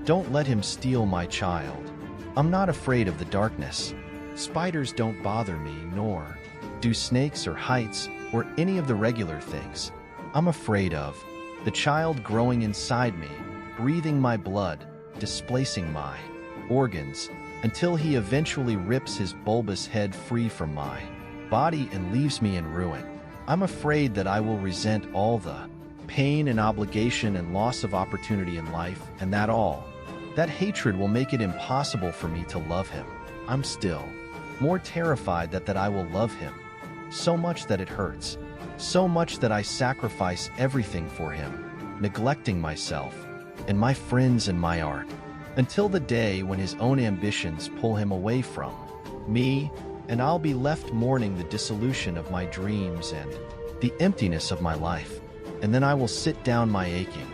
Don't let him steal my child. I'm not afraid of the darkness. Spiders don't bother me, nor do snakes or heights or any of the regular things. I'm afraid of the child growing inside me, breathing my blood, displacing my organs, until he eventually rips his bulbous head free from my body and leaves me in ruin. I'm afraid that I will resent all the pain and obligation and loss of opportunity in life, and that hatred will make it impossible for me to love him. I'm still more terrified that I will love him so much that it hurts, so much that I sacrifice everything for him, neglecting myself and my friends and my art, until the day when his own ambitions pull him away from me, and I'll be left mourning the dissolution of my dreams and the emptiness of my life. And then I will sit down my aching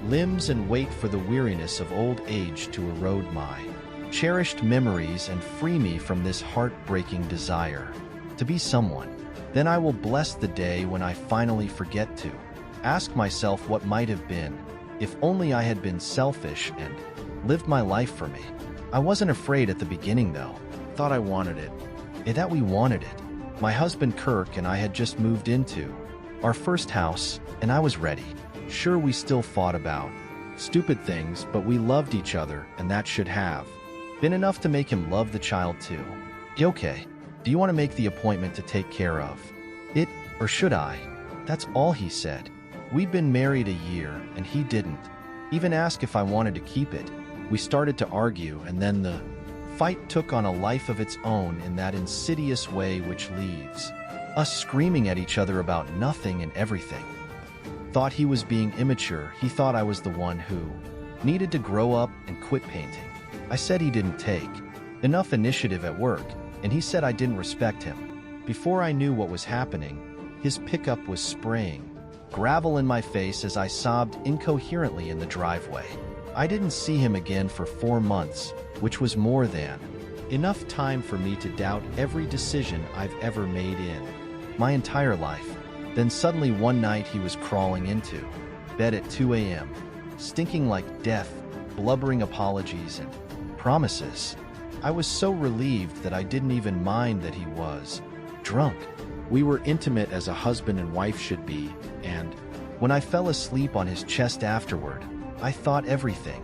limbs and wait for the weariness of old age to erode my cherished memories and free me from this heartbreaking desire to be someone. Then I will bless the day when I finally forget to ask myself what might have been, if only I had been selfish and lived my life for me. I wasn't afraid at the beginning, though. Thought I wanted it. That we wanted it. My husband Kirk and I had just moved into our first house, and I was ready. Sure, we still fought about stupid things, but we loved each other, and that should have been enough to make him love the child too. Okay, do you want to make the appointment to take care of it, or should I? That's all he said. We'd been married a year, and he didn't even ask if I wanted to keep it. We started to argue, and then the fight took on a life of its own in that insidious way which leaves us screaming at each other about nothing and everything. Thought he was being immature. He thought I was the one who needed to grow up and quit painting. I said he didn't take enough initiative at work, and he said I didn't respect him. Before I knew what was happening, his pickup was spraying gravel in my face as I sobbed incoherently in the driveway. I didn't see him again for 4 months, which was more than enough time for me to doubt every decision I've ever made in my entire life. Then suddenly one night he was crawling into bed at 2 a.m., stinking like death, blubbering apologies and promises. I was so relieved that I didn't even mind that he was drunk. We were intimate as a husband and wife should be, and when I fell asleep on his chest afterward, I thought everything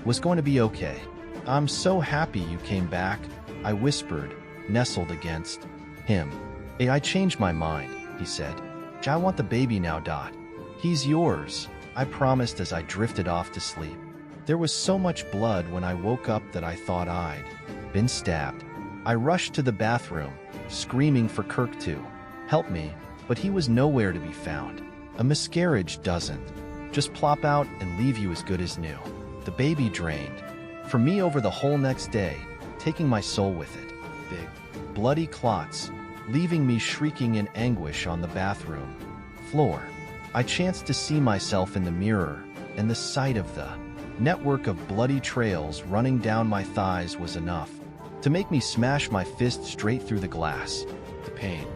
was going to be okay. I'm so happy you came back, I whispered, nestled against him. Hey, I changed my mind, he said. I want the baby now. He's yours, I promised as I drifted off to sleep. There was so much blood when I woke up that I thought I'd been stabbed. I rushed to the bathroom, screaming for Kirk to help me, but he was nowhere to be found. A miscarriage doesn't just plop out and leave you as good as new. The baby drained from me over the whole next day, taking my soul with it. Big, bloody clots, leaving me shrieking in anguish on the bathroom floor. I chanced to see myself in the mirror, and the sight of the network of bloody trails running down my thighs was enough to make me smash my fist straight through the glass. The pain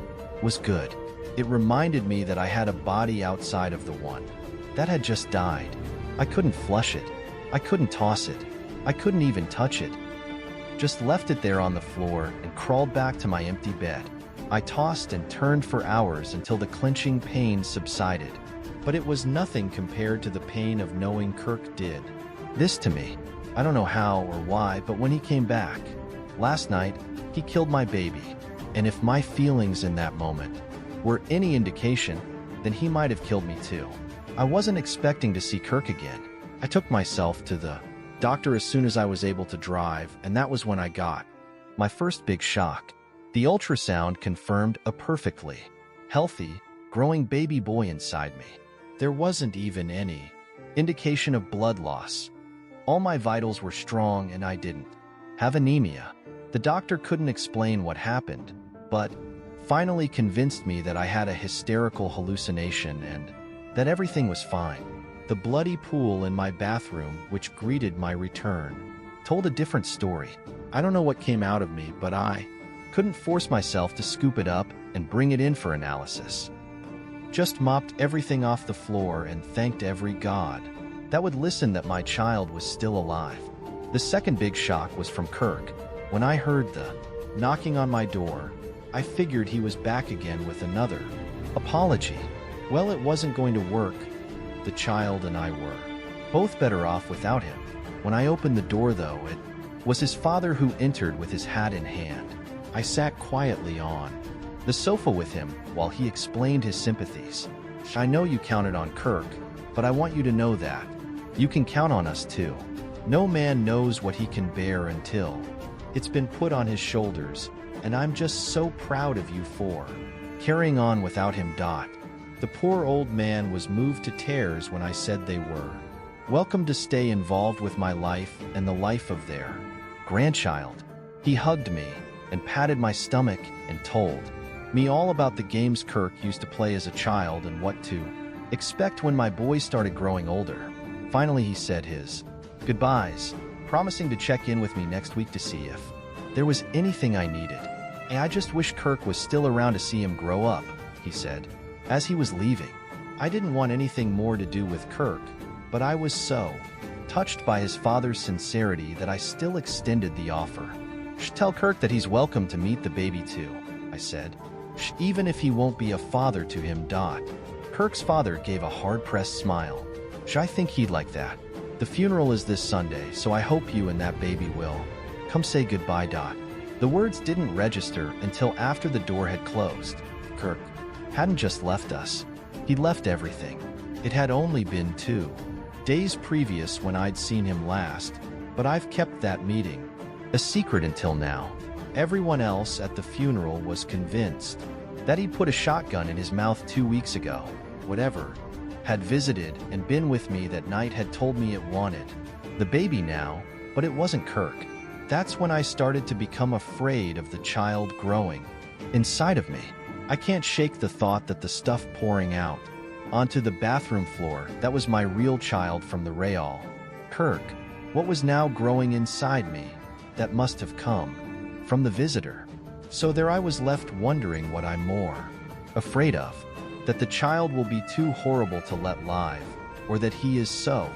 was good. It reminded me that I had a body outside of the one that had just died. I couldn't flush it. I couldn't toss it. I couldn't even touch it. Just left it there on the floor and crawled back to my empty bed. I tossed and turned for hours until the clenching pain subsided, but it was nothing compared to the pain of knowing Kirk did this to me. I don't know how or why, but when he came back last night, he killed my baby, and if my feelings in that moment were any indication, then he might have killed me too. I wasn't expecting to see Kirk again. I took myself to the doctor as soon as I was able to drive, and that was when I got my first big shock. The ultrasound confirmed a perfectly healthy, growing baby boy inside me. There wasn't even any indication of blood loss. All my vitals were strong and I didn't have anemia. The doctor couldn't explain what happened, but finally convinced me that I had a hysterical hallucination and that everything was fine. The bloody pool in my bathroom, which greeted my return, told a different story. I don't know what came out of me, but I couldn't force myself to scoop it up and bring it in for analysis. Just mopped everything off the floor and thanked every god that would listen that my child was still alive. The second big shock was from Kirk. When I heard the knocking on my door, I figured he was back again with another apology. Well, it wasn't going to work. The child and I were both better off without him. When I opened the door, though, it was his father who entered with his hat in hand. I sat quietly on the sofa with him while he explained his sympathies. I know you counted on Kirk, but I want you to know that you can count on us too. No man knows what he can bear until it's been put on his shoulders, and I'm just so proud of you for carrying on without him. The poor old man was moved to tears when I said they were welcome to stay involved with my life and the life of their grandchild. He hugged me and patted my stomach and told me all about the games Kirk used to play as a child and what to expect when my boys started growing older. Finally, he said his goodbyes, promising to check in with me next week to see if there was anything I needed. I just wish Kirk was still around to see him grow up, he said. As he was leaving, I didn't want anything more to do with Kirk, but I was so touched by his father's sincerity that I still extended the offer. Tell Kirk that he's welcome to meet the baby too, I said, even if he won't be a father to him. Kirk's father gave a hard-pressed smile. I think he'd like that. The funeral is this Sunday, so I hope you and that baby will come say goodbye. The words didn't register until after the door had closed. Kirk hadn't just left us. He'd left everything. It had only been 2 days previous when I'd seen him last, but I've kept that meeting a secret until now. Everyone else at the funeral was convinced that he'd put a shotgun in his mouth 2 weeks ago. Whatever had visited and been with me that night had told me it wanted the baby now, but it wasn't Kirk. That's when I started to become afraid of the child growing inside of me. I can't shake the thought that the stuff pouring out onto the bathroom floor, that was my real child from the traile. Kirk, what was now growing inside me, that must have come from the visitor. So there I was left wondering what I'm more afraid of, that the child will be too horrible to let live, or that he is so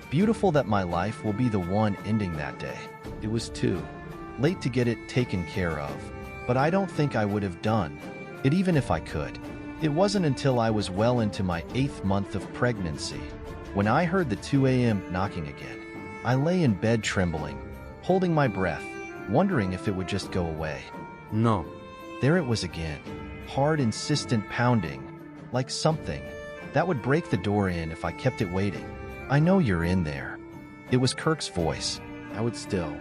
beautiful that my life will be the one ending that day. It was too late to get it taken care of, but I don't think I would have done it even if I could. It wasn't until I was well into my 8th month of pregnancy when I heard the 2 a.m. knocking again. I lay in bed trembling, holding my breath, wondering if it would just go away. No. There it was again, hard, insistent pounding, like something that would break the door in if I kept it waiting. I know you're in there. It was Kirk's voice. I would still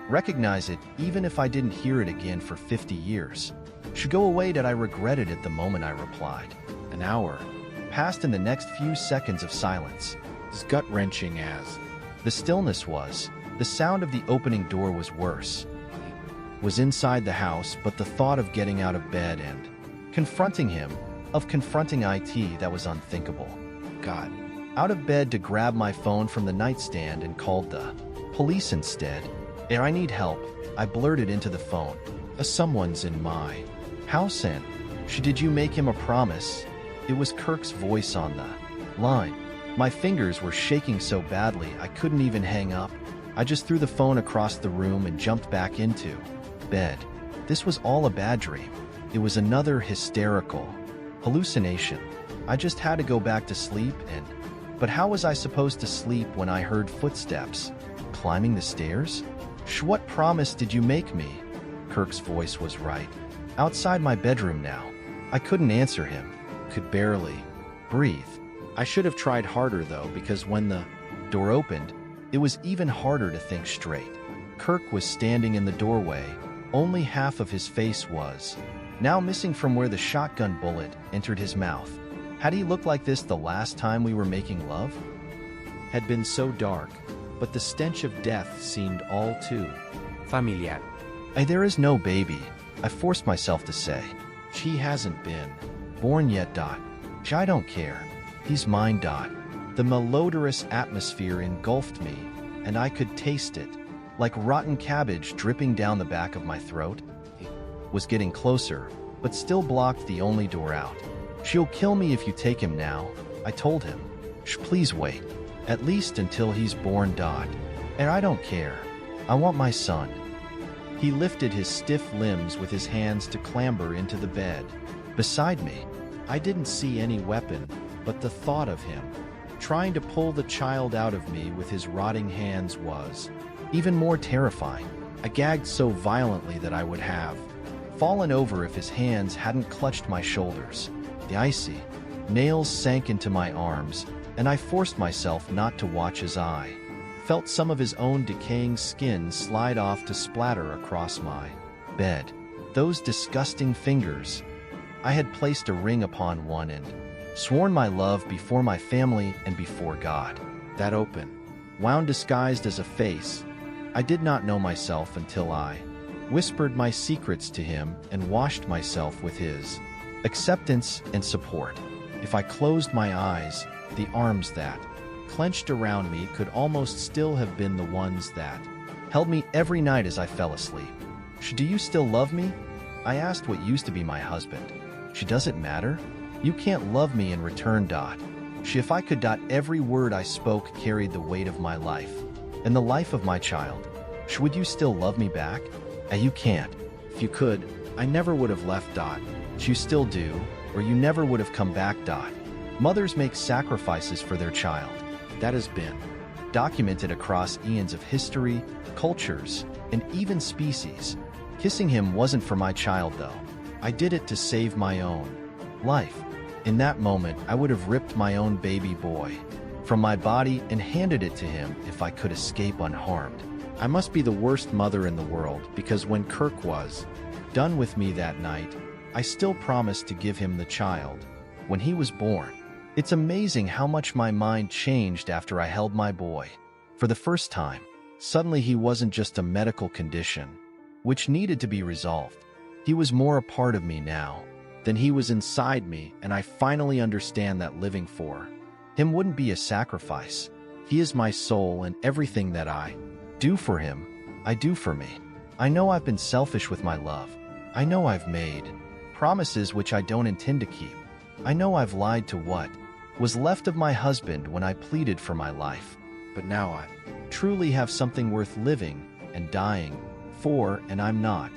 recognize it even if I didn't hear it again for 50 years. Should go away that I regretted it the moment I replied. An hour passed in the next few seconds of silence, as gut-wrenching as the stillness was. The sound of the opening door was worse. Was inside the house, but the thought of getting out of bed and confronting him, of confronting it, that was unthinkable. Got out of bed to grab my phone from the nightstand and called the police instead. I need help, I blurted into the phone. Someone's in my house and did you make him a promise? It was Kirk's voice on the line. My fingers were shaking so badly I couldn't even hang up. I just threw the phone across the room and jumped back into bed. This was all a bad dream. It was another hysterical hallucination. I just had to go back to sleep but how was I supposed to sleep when I heard footsteps climbing the stairs? What promise did you make me? Kirk's voice was right outside my bedroom now. I couldn't answer him, could barely breathe. I should have tried harder though, because when the door opened, it was even harder to think straight. Kirk was standing in the doorway. Only half of his face was now missing from where the shotgun bullet entered his mouth. Had he looked like this the last time we were making love? Had been so dark, but the stench of death seemed all too familiar. There is no baby, I forced myself to say. He hasn't been born yet. I don't care. He's mine. The malodorous atmosphere engulfed me, and I could taste it, like rotten cabbage dripping down the back of my throat. He was getting closer, but still blocked the only door out. She'll kill me if you take him now, I told him. Please wait. At least until he's born. And I don't care. I want my son. He lifted his stiff limbs with his hands to clamber into the bed beside me. I didn't see any weapon, but the thought of him trying to pull the child out of me with his rotting hands was even more terrifying. I gagged so violently that I would have fallen over if his hands hadn't clutched my shoulders. The icy nails sank into my arms, and I forced myself not to watch as I felt some of his own decaying skin slide off to splatter across my bed. Those disgusting fingers. I had placed a ring upon one and sworn my love before my family and before God. That open, wound disguised as a face. I did not know myself until I whispered my secrets to him and washed myself with his acceptance and support. If I closed my eyes, the arms that clenched around me could almost still have been the ones that held me every night as I fell asleep. Do you still love me? I asked what used to be my husband. Does it matter? You can't love me in return. If I could. Every word I spoke carried the weight of my life and the life of my child. Would you still love me back? You can't. If you could, I never would have left. You still do, or you never would have come back. Mothers make sacrifices for their child. That has been documented across eons of history, cultures, and even species. Kissing him wasn't for my child, though. I did it to save my own life. In that moment, I would have ripped my own baby boy from my body and handed it to him if I could escape unharmed. I must be the worst mother in the world, because when Kirk was done with me that night, I still promised to give him the child when he was born. It's amazing how much my mind changed after I held my boy for the first time. Suddenly he wasn't just a medical condition which needed to be resolved. He was more a part of me now than he was inside me, and I finally understand that living for him wouldn't be a sacrifice. He is my soul, and everything that I do for him, I do for me. I know I've been selfish with my love. I know I've made promises which I don't intend to keep. I know I've lied to what was left of my husband when I pleaded for my life. But now I truly have something worth living and dying for, and I'm not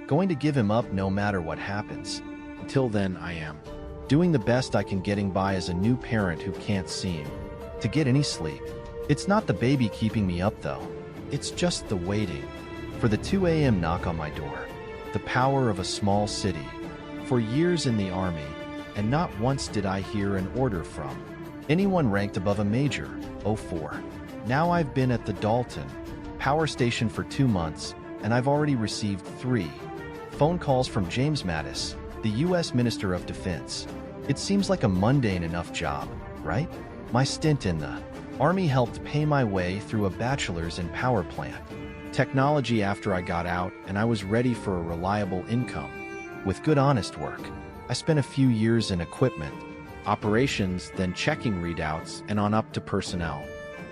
going to give him up no matter what happens. Until then, I am doing the best I can, getting by as a new parent who can't seem to get any sleep. It's not the baby keeping me up, though. It's just the waiting for the 2 a.m. knock on my door. The power of a small city. For years in the Army, and not once did I hear an order from anyone ranked above a Major 04. Now I've been at the Dalton power station for 2 months, and I've already received 3 phone calls from James Mattis, the U.S. Minister of Defense. It seems like a mundane enough job, right? My stint in the Army helped pay my way through a bachelor's in power plant technology after I got out, and I was ready for a reliable income with good honest work. I spent a few years in equipment operations, then checking readouts, and on up to personnel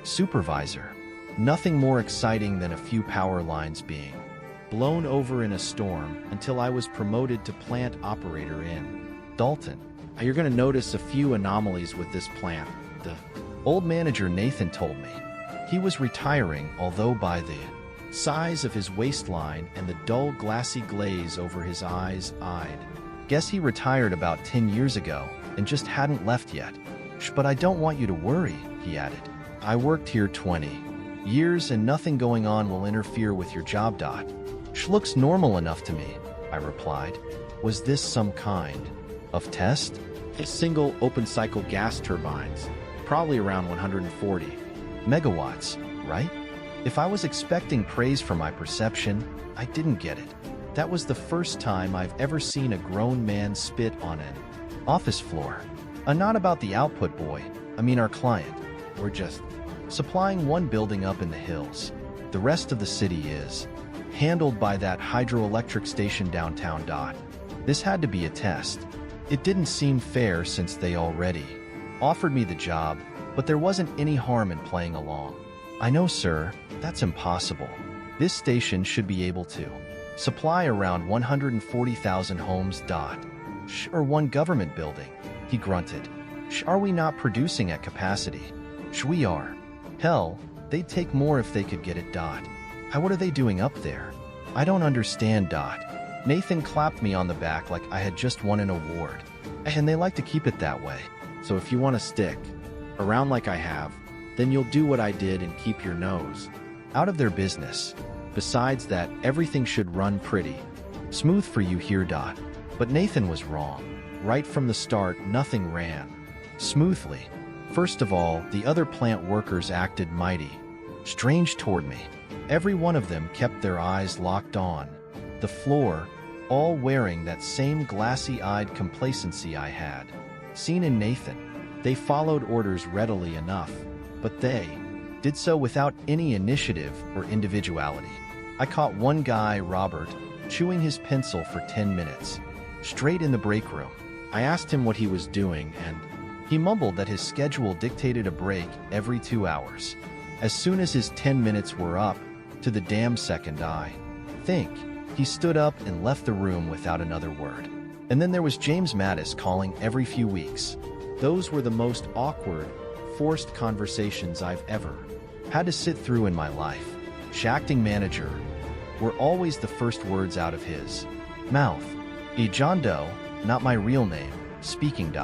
supervisor. Nothing more exciting than a few power lines being blown over in a storm, until I was promoted to plant operator in Dalton. You're going to notice a few anomalies with this plant. The old manager Nathan told me he was retiring, although by the size of his waistline and the dull glassy glaze over his eyes, I'd guess he retired about 10 years ago and just hadn't left yet. But I don't want you to worry, he added. I worked here 20 years and nothing going on will interfere with your job. Looks normal enough to me, I replied. Was this some kind of test? Single open-cycle gas turbines, probably around 140 megawatts, right? If I was expecting praise for my perception, I didn't get it. That was the first time I've ever seen a grown man spit on an office floor. Not about the output boy, I mean our client. We're just supplying one building up in the hills. The rest of the city is handled by that hydroelectric station downtown. This had to be a test. It didn't seem fair since they already offered me the job, but there wasn't any harm in playing along. I know, sir, that's impossible. This station should be able to supply around 140,000 homes. Or one government building, he grunted. Are we not producing at capacity? We are. Hell, they'd take more if they could get it. What are they doing up there? I don't understand. Nathan clapped me on the back like I had just won an award. And they like to keep it that way. So if you want to stick around like I have, then you'll do what I did and keep your nose out of their business. Besides that, everything should run pretty smooth for you here. But Nathan was wrong. Right from the start, nothing ran smoothly. First of all, the other plant workers acted mighty strange toward me. Every one of them kept their eyes locked on the floor, all wearing that same glassy-eyed complacency I had seen in Nathan. They followed orders readily enough, but they did so without any initiative or individuality. I caught one guy, Robert, chewing his pencil for 10 minutes, straight in the break room. I asked him what he was doing, and he mumbled that his schedule dictated a break every 2 hours. As soon as his 10 minutes were up, to the damn second I think, he stood up and left the room without another word. And then there was James Mattis calling every few weeks. Those were the most awkward, forced conversations I've ever had to sit through in my life. Acting manager were always the first words out of his mouth. John Doe, not my real name, speaking.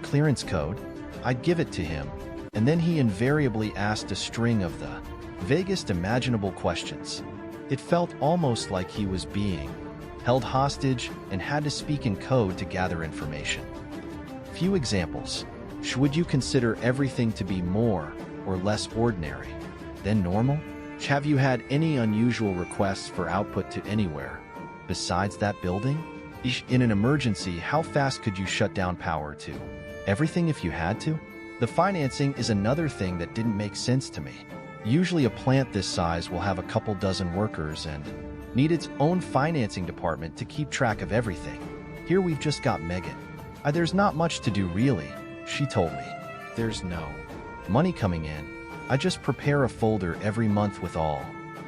Clearance code? I'd give it to him, and then he invariably asked a string of the vaguest imaginable questions. It felt almost like he was being held hostage and had to speak in code to gather information. Few examples. Would you consider everything to be more or less ordinary than normal? Have you had any unusual requests for output to anywhere besides that building? In an emergency, how fast could you shut down power to everything if you had to? The financing is another thing that didn't make sense to me. Usually a plant this size will have a couple dozen workers and need its own financing department to keep track of everything. Here we've just got Megan. There's not much to do really, she told me. There's no money coming in. I just prepare a folder every month with all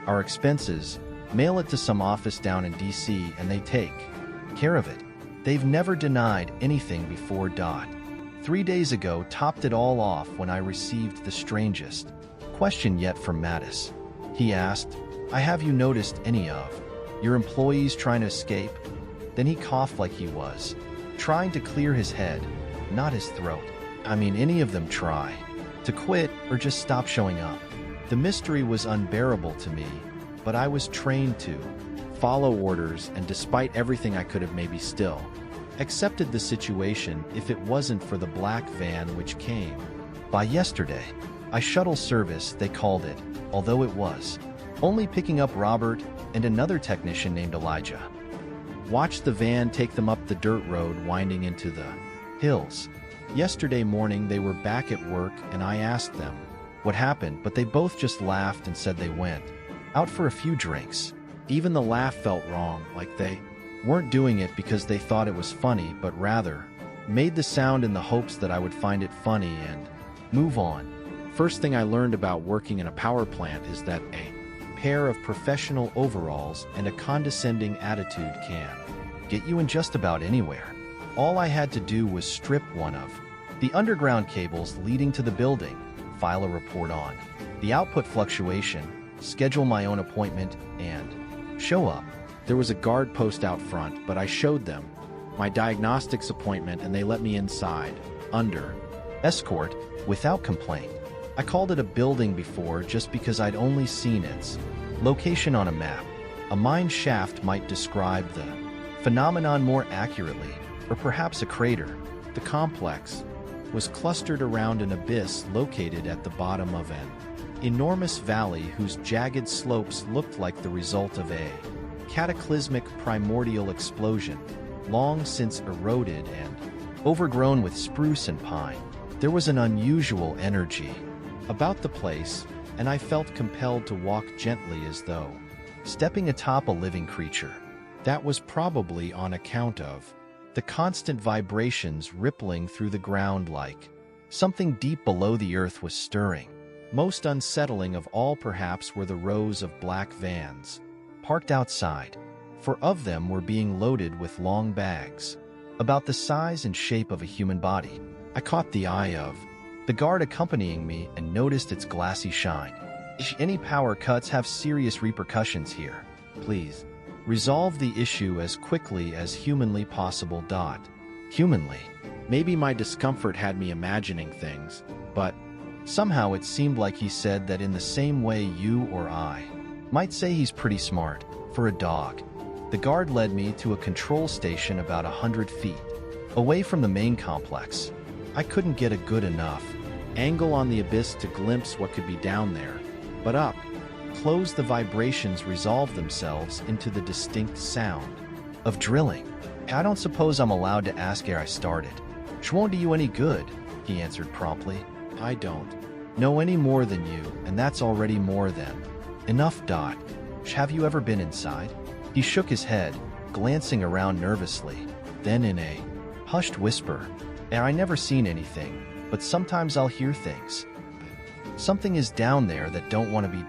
our expenses, mail it to some office down in DC, and they take care of it. They've never denied anything before. 3 days ago topped it all off when I received the strangest question yet from Mattis. He asked, have you noticed any of your employees trying to escape? Then he coughed like he was trying to clear his head, not his throat. Any of them try to quit or just stop showing up. The mystery was unbearable to me, but I was trained to follow orders, and despite everything I could have maybe still accepted the situation if it wasn't for the black van which came by yesterday. A shuttle service, they called it, although it was only picking up Robert and another technician named Elijah. Watched the van take them up the dirt road winding into the hills. Yesterday morning they were back at work, and I asked them what happened, but they both just laughed and said they went out for a few drinks. Even the laugh felt wrong, like they weren't doing it because they thought it was funny, but rather made the sound in the hopes that I would find it funny and move on. First thing I learned about working in a power plant is that a pair of professional overalls and a condescending attitude can get you in just about anywhere. All I had to do was strip one of the underground cables leading to the building, file a report on the output fluctuation, schedule my own appointment, and show up. There was a guard post out front, but I showed them my diagnostics appointment and they let me inside, under escort, without complaint. I called it a building before just because I'd only seen its location on a map. A mine shaft might describe the phenomenon more accurately, or perhaps a crater. The complex was clustered around an abyss located at the bottom of an enormous valley whose jagged slopes looked like the result of a cataclysmic primordial explosion, long since eroded and overgrown with spruce and pine. There was an unusual energy about the place, and I felt compelled to walk gently as though stepping atop a living creature. That was probably on account of the constant vibrations rippling through the ground like something deep below the earth was stirring. Most unsettling of all perhaps were the rows of black vans parked outside. 4 of them were being loaded with long bags, about the size and shape of a human body. I caught the eye of the guard accompanying me and noticed its glassy shine. Any power cuts have serious repercussions here. Please, resolve the issue as quickly as humanly possible. Humanly. Maybe my discomfort had me imagining things, but somehow it seemed like he said that in the same way you or I might say he's pretty smart for a dog. The guard led me to a control station about 100 feet away from the main complex. I couldn't get a good enough angle on the abyss to glimpse what could be down there, but up close the vibrations resolved themselves into the distinct sound of drilling. I don't suppose I'm allowed to ask ere I started. "Sh won't do you any good," he answered promptly. "I don't know any more than you, and that's already more than enough. Sh have you ever been inside?" He shook his head, glancing around nervously. Then in a hushed whisper, "I never seen anything, but sometimes I'll hear things. Something is down there that don't want to be."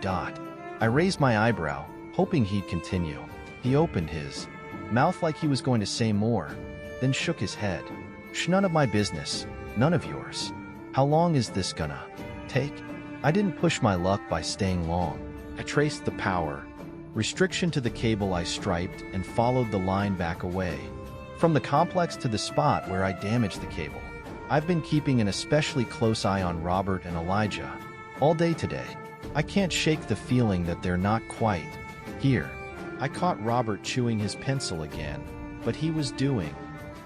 I raised my eyebrow, hoping he'd continue. He opened his mouth like he was going to say more, then shook his head. "Sh none of my business, none of yours. How long is this gonna take?" I didn't push my luck by staying long. I traced the power restriction to the cable I striped and followed the line back away from the complex to the spot where I damaged the cable. I've been keeping an especially close eye on Robert and Elijah all day today. I can't shake the feeling that they're not quite here. I caught Robert chewing his pencil again, but he was doing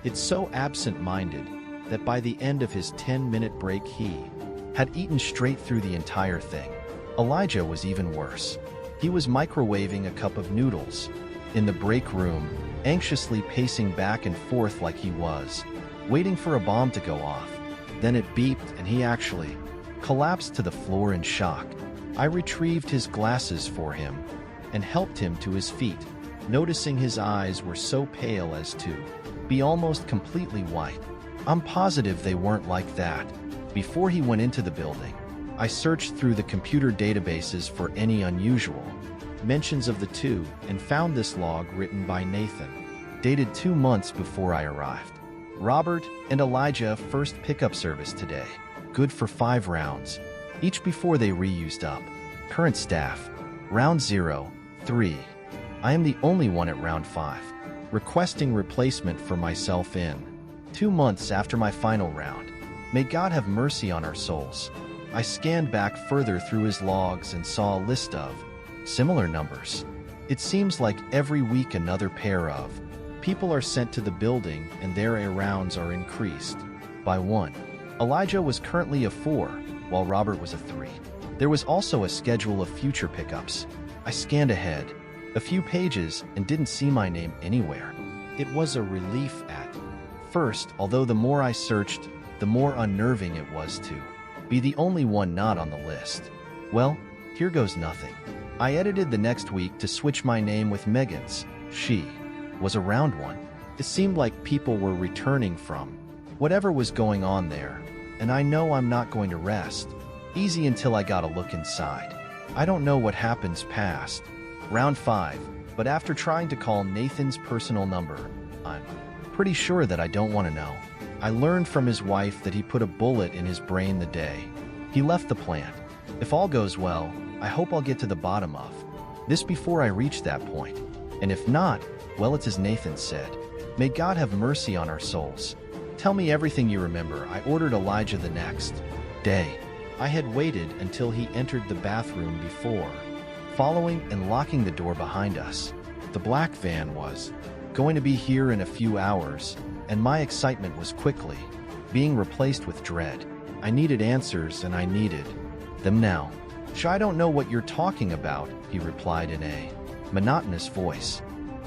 it so absent-minded that by the end of his 10-minute break he had eaten straight through the entire thing. Elijah was even worse. He was microwaving a cup of noodles in the break room, anxiously pacing back and forth like he was waiting for a bomb to go off. Then it beeped and he actually collapsed to the floor in shock. I retrieved his glasses for him and helped him to his feet, noticing his eyes were so pale as to be almost completely white. I'm positive they weren't like that before he went into the building. I searched through the computer databases for any unusual mentions of the two and found this log written by Nathan, dated 2 months before I arrived. "Robert and Elijah first pickup service today. Good for 5 rounds, each before they reused up. Current staff, round 0, 3. I am the only one at round 5. Requesting replacement for myself in 2 months after my final round. May God have mercy on our souls." I scanned back further through his logs and saw a list of similar numbers. It seems like every week another pair of people are sent to the building and their rounds are increased by 1. Elijah was currently a 4, while Robert was a 3. There was also a schedule of future pickups. I scanned ahead a few pages and didn't see my name anywhere. It was a relief at first, although the more I searched, the more unnerving it was to be the only one not on the list. Well, here goes nothing. I edited the next week to switch my name with Megan's. She was a round 1. It seemed like people were returning from whatever was going on there, and I know I'm not going to rest easy until I got a look inside. I don't know what happens past round 5, but after trying to call Nathan's personal number, I'm pretty sure that I don't want to know. I learned from his wife that he put a bullet in his brain the day he left the plant. If all goes well, I hope I'll get to the bottom of this before I reach that point. And if not, well, it's as Nathan said. May God have mercy on our souls. Tell me everything you remember. I ordered Elijah the next day. I had waited until he entered the bathroom before following and locking the door behind us. The black van was going to be here in a few hours, and my excitement was quickly being replaced with dread. I needed answers, and I needed them now. "I don't know what you're talking about," he replied in a monotonous voice,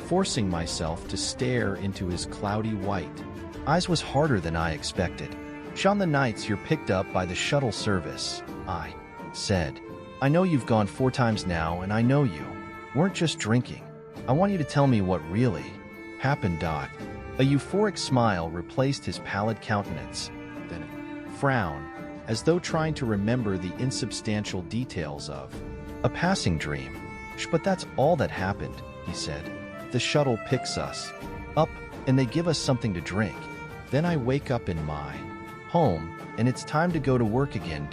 forcing myself to stare into his cloudy white eyes was harder than I expected. "On the nights you're picked up by the shuttle service," I said. "I know you've gone 4 times now, and I know you weren't just drinking. I want you to tell me what really happened." A euphoric smile replaced his pallid countenance, then a frown, as though trying to remember the insubstantial details of a passing dream. "But that's all that happened," he said. "The shuttle picks us up, and they give us something to drink. Then I wake up in my home, and it's time to go to work again.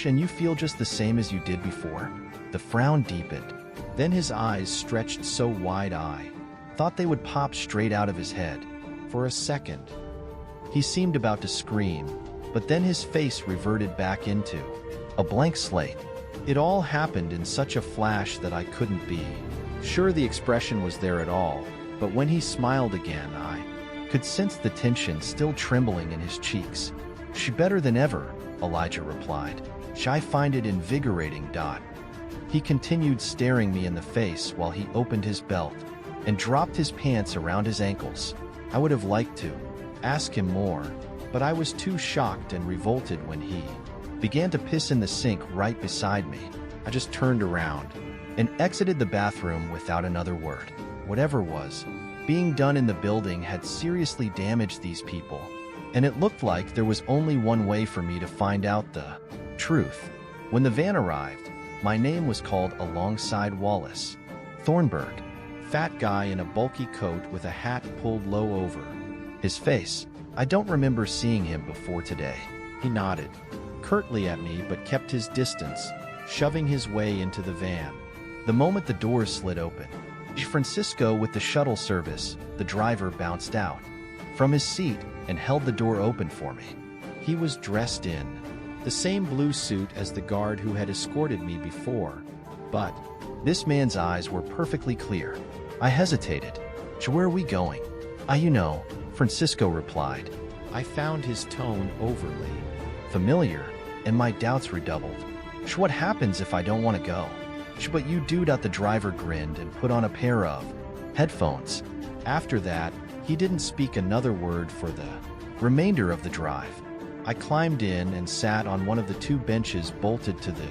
And you feel just the same as you did before? The frown deepened. Then his eyes stretched so wide I thought they would pop straight out of his head. For a second, he seemed about to scream, but then his face reverted back into a blank slate. It all happened in such a flash that I couldn't be sure the expression was there at all, but when he smiled again, I could sense the tension still trembling in his cheeks. "She better than ever," Elijah replied. "I find it invigorating." He continued staring me in the face while he opened his belt and dropped his pants around his ankles. I would have liked to ask him more, but I was too shocked and revolted when he began to piss in the sink right beside me. I just turned around and exited the bathroom without another word. Whatever was being done in the building had seriously damaged these people, and it looked like there was only one way for me to find out the truth. When the van arrived, my name was called alongside Wallace Thornburg, fat guy in a bulky coat with a hat pulled low over his face. I don't remember seeing him before today. He nodded curtly at me but kept his distance, shoving his way into the van. The moment the doors slid open, Francisco with the shuttle service, the driver, bounced out from his seat and held the door open for me. He was dressed in the same blue suit as the guard who had escorted me before, but this man's eyes were perfectly clear. I hesitated. "Where are we going?" Francisco replied. I found his tone overly familiar, and my doubts redoubled. "What happens if I don't want to go?" "But you do." The driver grinned and put on a pair of headphones. After that, he didn't speak another word for the remainder of the drive. I climbed in and sat on one of the two benches bolted to the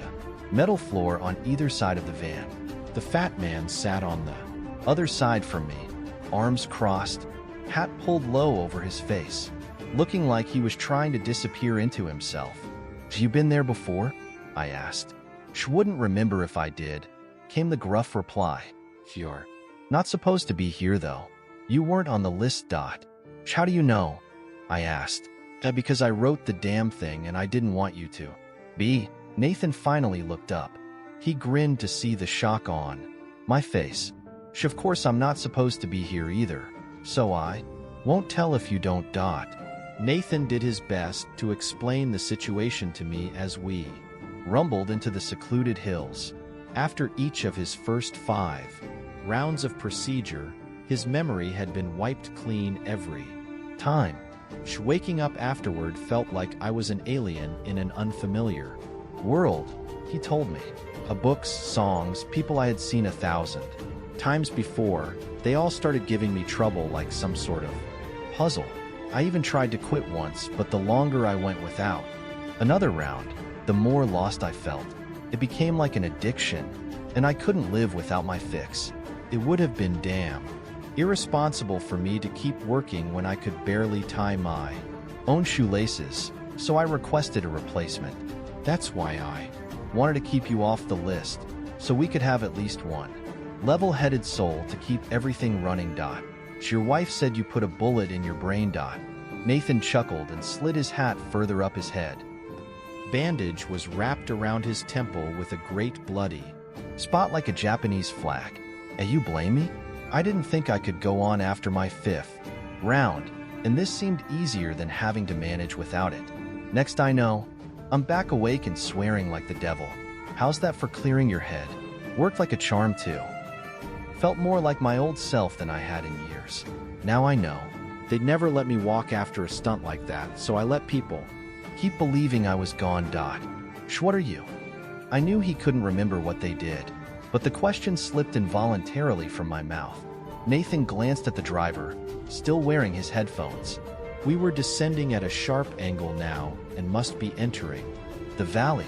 metal floor on either side of the van. The fat man sat on the other side from me, arms crossed, hat pulled low over his face, looking like he was trying to disappear into himself. "You been there before?" I asked. "Wouldn't remember if I did," came the gruff reply. "You're not supposed to be here, though. You weren't on the list." "How do you know?" I asked. "Because I wrote the damn thing and I didn't want you to be." Nathan finally looked up. He grinned to see the shock on my face. "Of course I'm not supposed to be here either, so I won't tell if you don't." Nathan did his best to explain the situation to me as we rumbled into the secluded hills. After each of his first 5 rounds of procedure, his memory had been wiped clean every time. Waking up afterward felt like I was an alien in an unfamiliar world, he told me. Books, songs, people I had seen 1,000 times before, they all started giving me trouble like some sort of puzzle. I even tried to quit once, but the longer I went without another round, the more lost I felt. It became like an addiction, and I couldn't live without my fix. It would have been damn irresponsible for me to keep working when I could barely tie my own shoelaces, so I requested a replacement. That's why I wanted to keep you off the list, so we could have at least one level-headed soul to keep everything running. Your wife said you put a bullet in your brain. Nathan chuckled and slid his hat further up his head. Bandage was wrapped around his temple with a great bloody spot like a Japanese flag. You blame me? I didn't think I could go on after my 5th round, and this seemed easier than having to manage without it. Next I know, I'm back awake and swearing like the devil. How's that for clearing your head? Worked like a charm too. Felt more like my old self than I had in years. Now I know. They'd never let me walk after a stunt like that, so I let people keep believing I was gone. What are you? I knew he couldn't remember what they did, but the question slipped involuntarily from my mouth. Nathan glanced at the driver, still wearing his headphones. We were descending at a sharp angle now and must be entering the valley.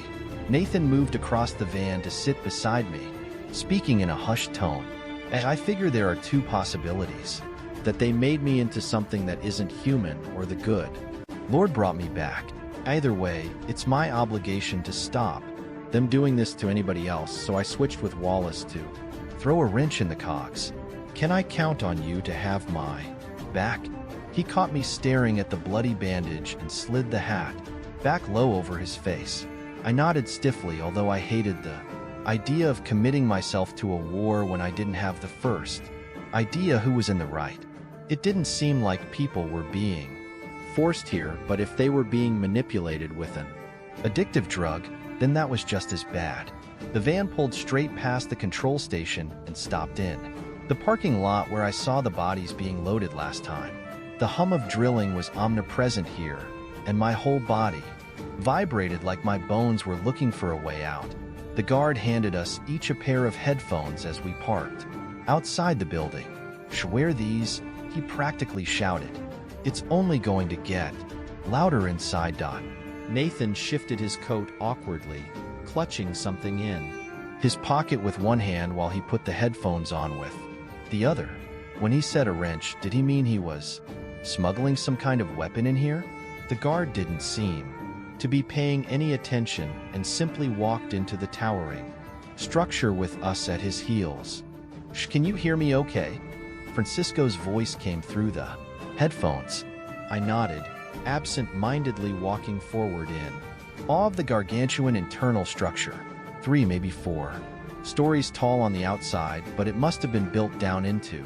Nathan moved across the van to sit beside me, speaking in a hushed tone. I figure there are 2 possibilities. That they made me into something that isn't human, or the good Lord brought me back. Either way, it's my obligation to stop them doing this to anybody else, so I switched with Wallace to throw a wrench in the cogs. Can I count on you to have my back? He caught me staring at the bloody bandage and slid the hat back low over his face. I nodded stiffly, although I hated the idea of committing myself to a war when I didn't have the first idea who was in the right. It didn't seem like people were being forced here, but if they were being manipulated with an addictive drug, then that was just as bad. The van pulled straight past the control station and stopped in the parking lot where I saw the bodies being loaded last time. The hum of drilling was omnipresent here, and my whole body vibrated like my bones were looking for a way out. The guard handed us each a pair of headphones as we parked outside the building. "Wear these," he practically shouted. "It's only going to get louder inside." Nathan shifted his coat awkwardly, clutching something in his pocket with one hand while he put the headphones on with the other. When he said a wrench, did he mean he was smuggling some kind of weapon in here? The guard didn't seem to be paying any attention and simply walked into the towering structure with us at his heels. "Can you hear me okay?" Francisco's voice came through the headphones. I nodded, absent-mindedly walking forward in awe of the gargantuan internal structure. 3, maybe 4 stories tall on the outside, but it must have been built down into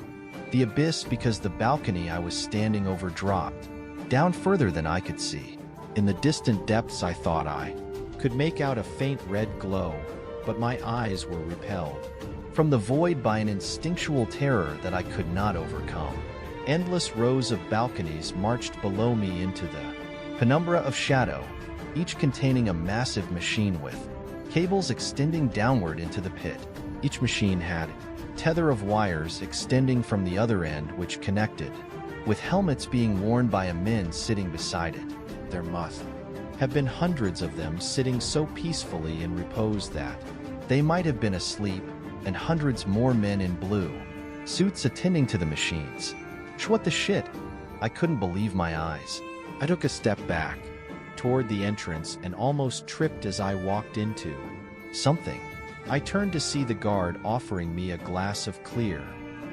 the abyss because the balcony I was standing over dropped down further than I could see. In the distant depths I thought I could make out a faint red glow, but my eyes were repelled from the void by an instinctual terror that I could not overcome. Endless rows of balconies marched below me into the penumbra of shadow, each containing a massive machine with cables extending downward into the pit. Each machine had a tether of wires extending from the other end which connected, with helmets being worn by men sitting beside it. There must have been hundreds of them sitting so peacefully in repose that they might have been asleep, and hundreds more men in blue suits attending to the machines. What the shit? I couldn't believe my eyes. I took a step back toward the entrance and almost tripped as I walked into something. I turned to see the guard offering me a glass of clear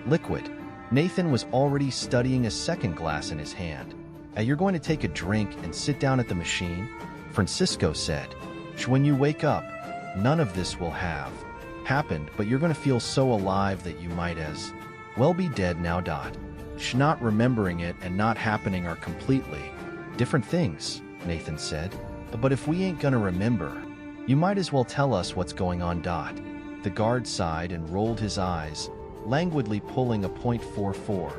liquid. Nathan was already studying a second glass in his hand. "You're going to take a drink and sit down at the machine?" Francisco said. "When you wake up, none of this will have happened, but you're going to feel so alive that you might as well be dead now." Not remembering it and not happening are completely different things, Nathan said. "But if we ain't gonna remember, you might as well tell us what's going on." The guard sighed and rolled his eyes, languidly pulling a .44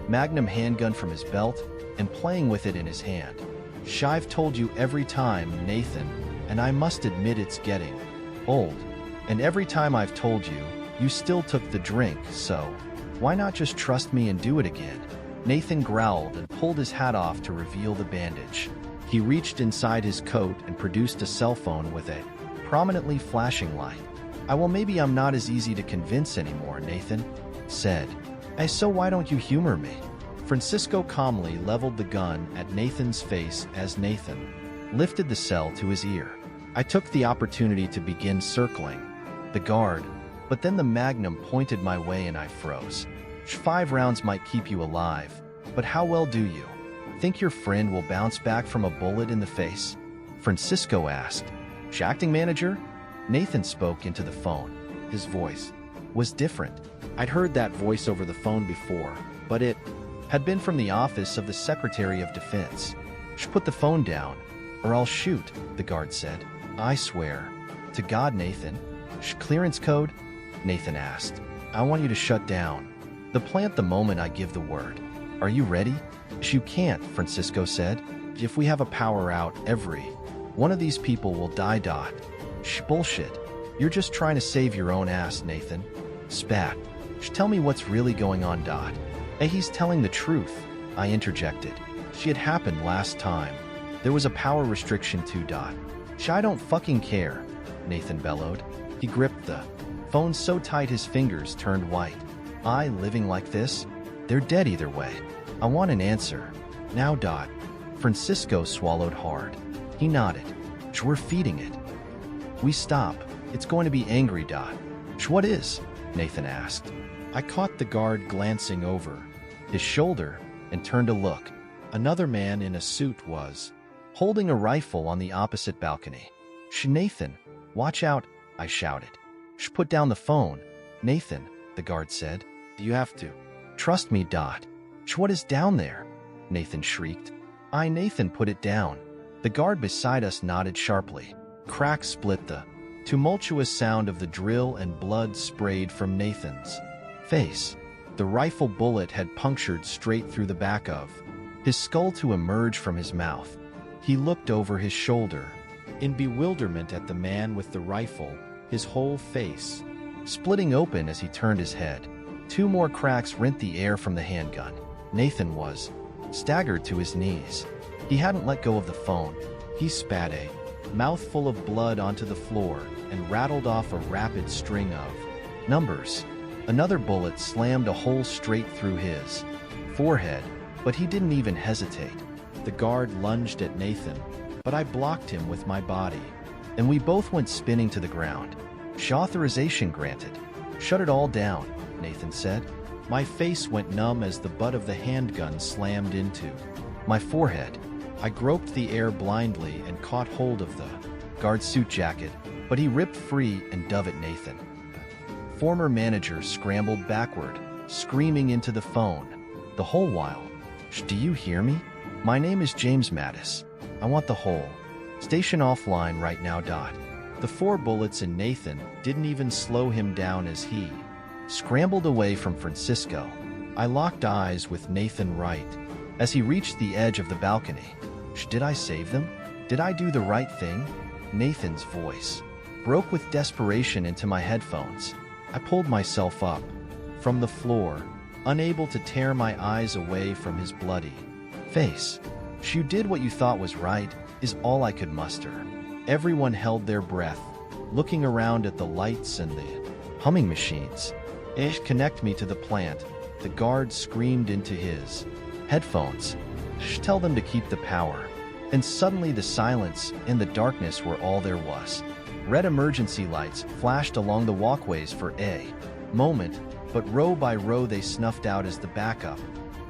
Magnum handgun from his belt and playing with it in his hand. "I've told you every time, Nathan, and I must admit it's getting old. And every time I've told you, you still took the drink, so why not just trust me and do it again?" Nathan growled and pulled his hat off to reveal the bandage. He reached inside his coat and produced a cell phone with a prominently flashing light. Well, maybe I'm not as easy to convince anymore," Nathan said. "So why don't you humor me?" Francisco calmly leveled the gun at Nathan's face as Nathan lifted the cell to his ear. I took the opportunity to begin circling the guard, but then the Magnum pointed my way and I froze. 5 rounds might keep you alive, but how well do you think your friend will bounce back from a bullet in the face? Francisco asked. "Acting manager?" Nathan spoke into the phone. His voice was different. I'd heard that voice over the phone before, but it had been from the office of the Secretary of Defense. "Put the phone down, or I'll shoot," the guard said. "I swear to God, Nathan." "Clearance code?" Nathan asked. "I want you to shut down the plant the moment I give the word. Are you ready?" "You can't," Francisco said. "If we have a power out, every one of these people will die." Bullshit. You're just trying to save your own ass, Nathan. Spat. Tell me what's really going on. He's telling the truth, I interjected. It happened last time. There was a power restriction too. I don't fucking care, Nathan bellowed. He gripped the phone so tight his fingers turned white. I living like this? They're dead either way. I want an answer. Now. Francisco swallowed hard. He nodded. We're feeding it. We stop. It's going to be angry. What is? Nathan asked. I caught the guard glancing over his shoulder and turned to look. Another man in a suit was holding a rifle on the opposite balcony. "Shh, Nathan, watch out," I shouted. "Shh, put down the phone." "Nathan," the guard said. "You have to trust me, Dot." "Shh, what is down there?" Nathan shrieked. Nathan, put it down." The guard beside us nodded sharply. Cracks split, the tumultuous sound of the drill and blood sprayed from Nathan's face. The rifle bullet had punctured straight through the back of his skull to emerge from his mouth. He looked over his shoulder in bewilderment at the man with the rifle, his whole face splitting open as he turned his head. 2 more cracks rent the air from the handgun. Nathan was staggered to his knees. He hadn't let go of the phone. He spat a mouthful of blood onto the floor and rattled off a rapid string of numbers. Another bullet slammed a hole straight through his forehead, but he didn't even hesitate. The guard lunged at Nathan, but I blocked him with my body, and we both went spinning to the ground. "Shh, authorization granted." "Shut it all down," Nathan said. My face went numb as the butt of the handgun slammed into my forehead. I groped the air blindly and caught hold of the guard's suit jacket, but he ripped free and dove at Nathan. The former manager scrambled backward, screaming into the phone, the whole while. "Shh, do you hear me? My name is James Mattis. I want the whole station offline right now. Dot." The 4 bullets in Nathan didn't even slow him down as he scrambled away from Francisco. I locked eyes with Nathan right as he reached the edge of the balcony. "Shh, did I save them? Did I do the right thing?" Nathan's voice broke with desperation into my headphones. I pulled myself up from the floor, unable to tear my eyes away from his bloody face. "Shh, you did what you thought was right," is all I could muster. Everyone held their breath, looking around at the lights and the humming machines. "Connect me to the plant," the guard screamed into his headphones. "Shh, tell them to keep the power." And suddenly the silence and the darkness were all there was. Red emergency lights flashed along the walkways for a moment, but row by row they snuffed out as the backup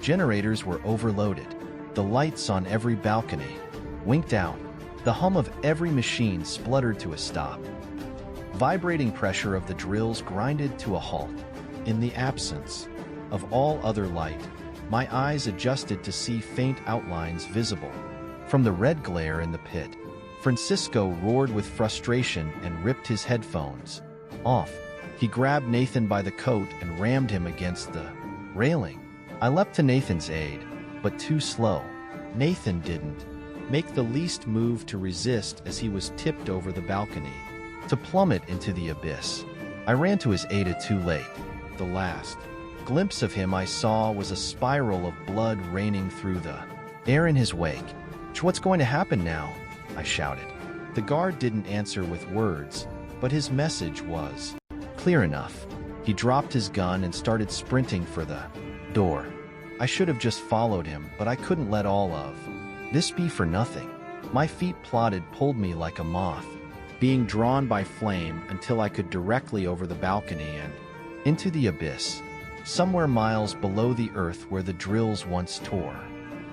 generators were overloaded. The lights on every balcony winked out. The hum of every machine spluttered to a stop. Vibrating pressure of the drills grinded to a halt. In the absence of all other light, my eyes adjusted to see faint outlines visible from the red glare in the pit. Francisco roared with frustration and ripped his headphones off. He grabbed Nathan by the coat and rammed him against the railing. I leapt to Nathan's aid, but too slow. Nathan didn't make the least move to resist as he was tipped over the balcony to plummet into the abyss. I ran to his aid too late. The last glimpse of him I saw was a spiral of blood raining through the air in his wake. "What's going to happen now?" I shouted. The guard didn't answer with words, but his message was clear enough. He dropped his gun and started sprinting for the door. I should have just followed him, but I couldn't let all of this be for nothing. My feet pulled me like a moth, being drawn by flame until I could directly over the balcony and into the abyss, somewhere miles below the earth where the drills once tore.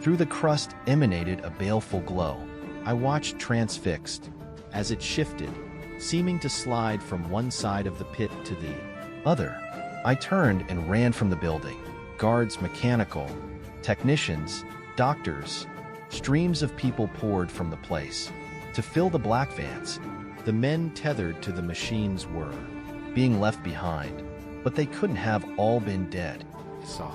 Through the crust emanated a baleful glow. I watched transfixed as it shifted, seeming to slide from one side of the pit to the other. I turned and ran from the building. Guards, mechanical technicians, doctors, streams of people poured from the place to fill the black vans. The men tethered to the machines were being left behind, but they couldn't have all been dead. I saw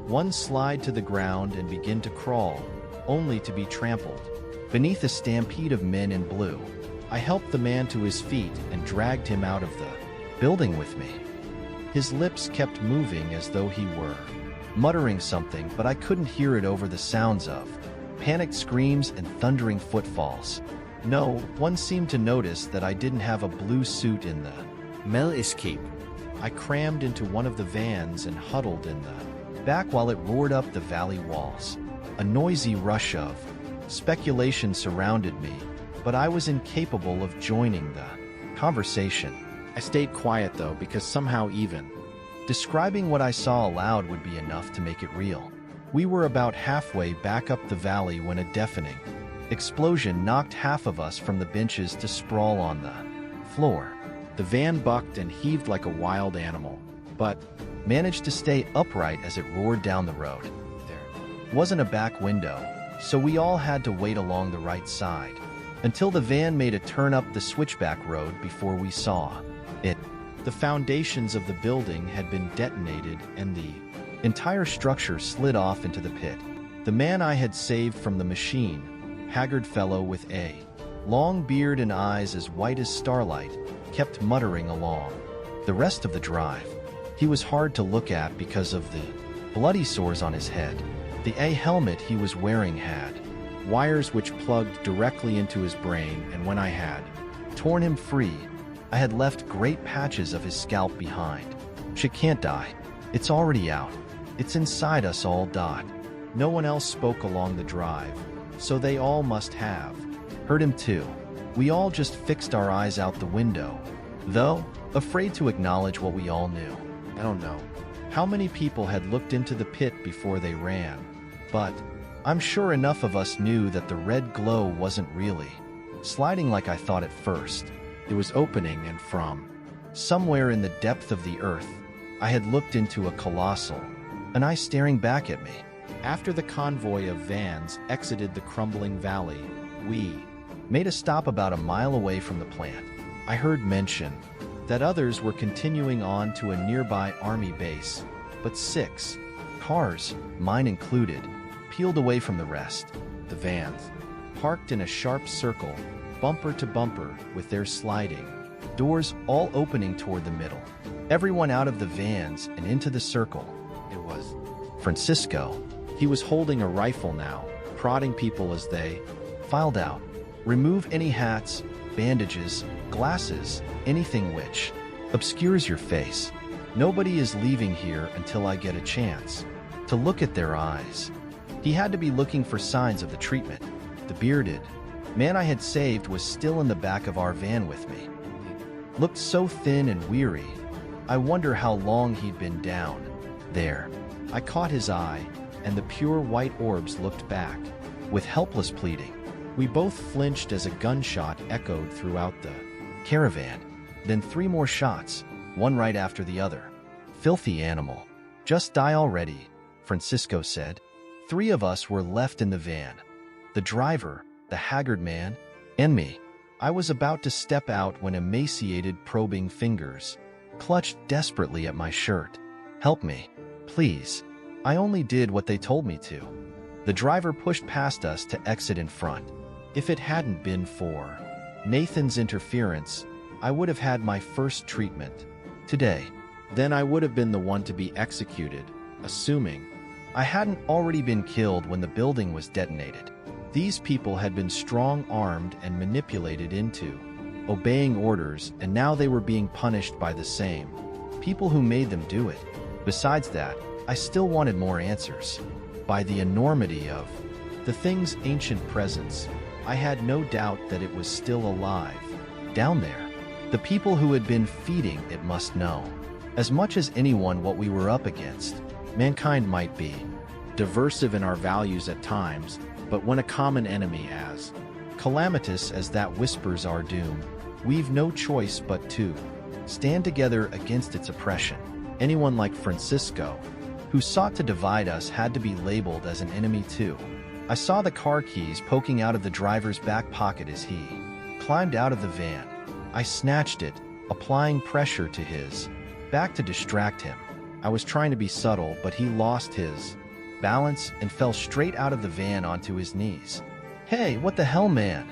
one slide to the ground and begin to crawl, only to be trampled beneath a stampede of men in blue. I helped the man to his feet and dragged him out of the building with me. His lips kept moving as though he were muttering something, but I couldn't hear it over the sounds of panicked screams and thundering footfalls. No one seemed to notice that I didn't have a blue suit in the Mel escape. I crammed into one of the vans and huddled in the back while it roared up the valley walls. A noisy rush of speculation surrounded me, but I was incapable of joining the conversation. I stayed quiet, though, because somehow even describing what I saw aloud would be enough to make it real. We were about halfway back up the valley when a deafening explosion knocked half of us from the benches to sprawl on the floor. The van bucked and heaved like a wild animal, but managed to stay upright as it roared down the road. There wasn't a back window, so we all had to wait along the right side until the van made a turn up the switchback road before we saw it. The foundations of the building had been detonated and the entire structure slid off into the pit. The man I had saved from the machine, haggard fellow with a long beard and eyes as white as starlight, kept muttering along the rest of the drive. He was hard to look at because of the bloody sores on his head. The helmet he was wearing had wires which plugged directly into his brain, and when I had torn him free, I had left great patches of his scalp behind. She can't die. It's already out. It's inside us all. No one else spoke along the drive, so they all must have heard him too. We all just fixed our eyes out the window, though afraid to acknowledge what we all knew. I don't know how many people had looked into the pit before they ran, but I'm sure enough of us knew that the red glow wasn't really sliding like I thought at first. It was opening, and from somewhere in the depth of the earth, I had looked into a colossal, an eye staring back at me. After the convoy of vans exited the crumbling valley, we made a stop about a mile away from the plant. I heard mention that others were continuing on to a nearby army base, but 6 cars, mine included, peeled away from the rest. The vans parked in a sharp circle, bumper to bumper, with their sliding doors all opening toward the middle. Everyone out of the vans and into the circle. It was Francisco. He was holding a rifle now, prodding people as they filed out. Remove any hats, bandages, glasses, anything which obscures your face. Nobody is leaving here until I get a chance to look at their eyes. He had to be looking for signs of the treatment. The bearded man I had saved was still in the back of our van with me. He looked so thin and weary. I wonder how long he'd been down there. I caught his eye, and the pure white orbs looked back with helpless pleading. We both flinched as a gunshot echoed throughout the caravan. Then 3 more shots, one right after the other. Filthy animal. Just die already, Francisco said. 3 of us were left in the van. The driver, the haggard man, and me. I was about to step out when emaciated, probing fingers clutched desperately at my shirt. Help me, please. I only did what they told me to. The driver pushed past us to exit in front. If it hadn't been for Nathan's interference, I would have had my first treatment today. Then I would have been the one to be executed, assuming I hadn't already been killed when the building was detonated. These people had been strong-armed and manipulated into obeying orders, and now they were being punished by the same people who made them do it. Besides that, I still wanted more answers. By the enormity of the thing's ancient presence, I had no doubt that it was still alive. Down there, the people who had been feeding it must know, as much as anyone, what we were up against. Mankind might be diversive in our values at times, but when a common enemy as calamitous as that whispers our doom, we've no choice but to stand together against its oppression. Anyone like Francisco, who sought to divide us, had to be labeled as an enemy too. I saw the car keys poking out of the driver's back pocket as he climbed out of the van. I snatched it, applying pressure to his back to distract him. I was trying to be subtle, but he lost his balance and fell straight out of the van onto his knees. Hey, what the hell, man?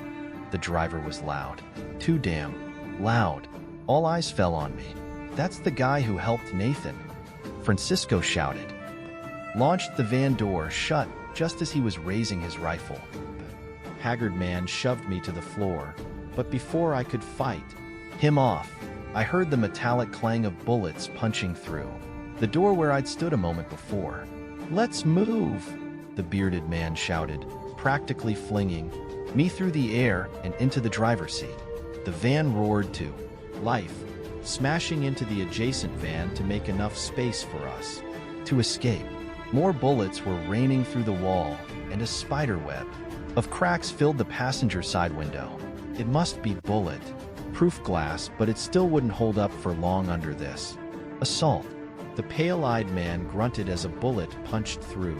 The driver was loud. Too damn loud. All eyes fell on me. That's the guy who helped Nathan, Francisco shouted. Launched the van door shut just as he was raising his rifle. The haggard man shoved me to the floor, but before I could fight him off, I heard the metallic clang of bullets punching through the door where I'd stood a moment before. Let's move, the bearded man shouted, practically flinging me through the air and into the driver's seat. The van roared to life, smashing into the adjacent van to make enough space for us to escape. More bullets were raining through the wall, and a spider web of cracks filled the passenger side window. It must be bullet-proof glass, but it still wouldn't hold up for long under this assault. The pale-eyed man grunted as a bullet punched through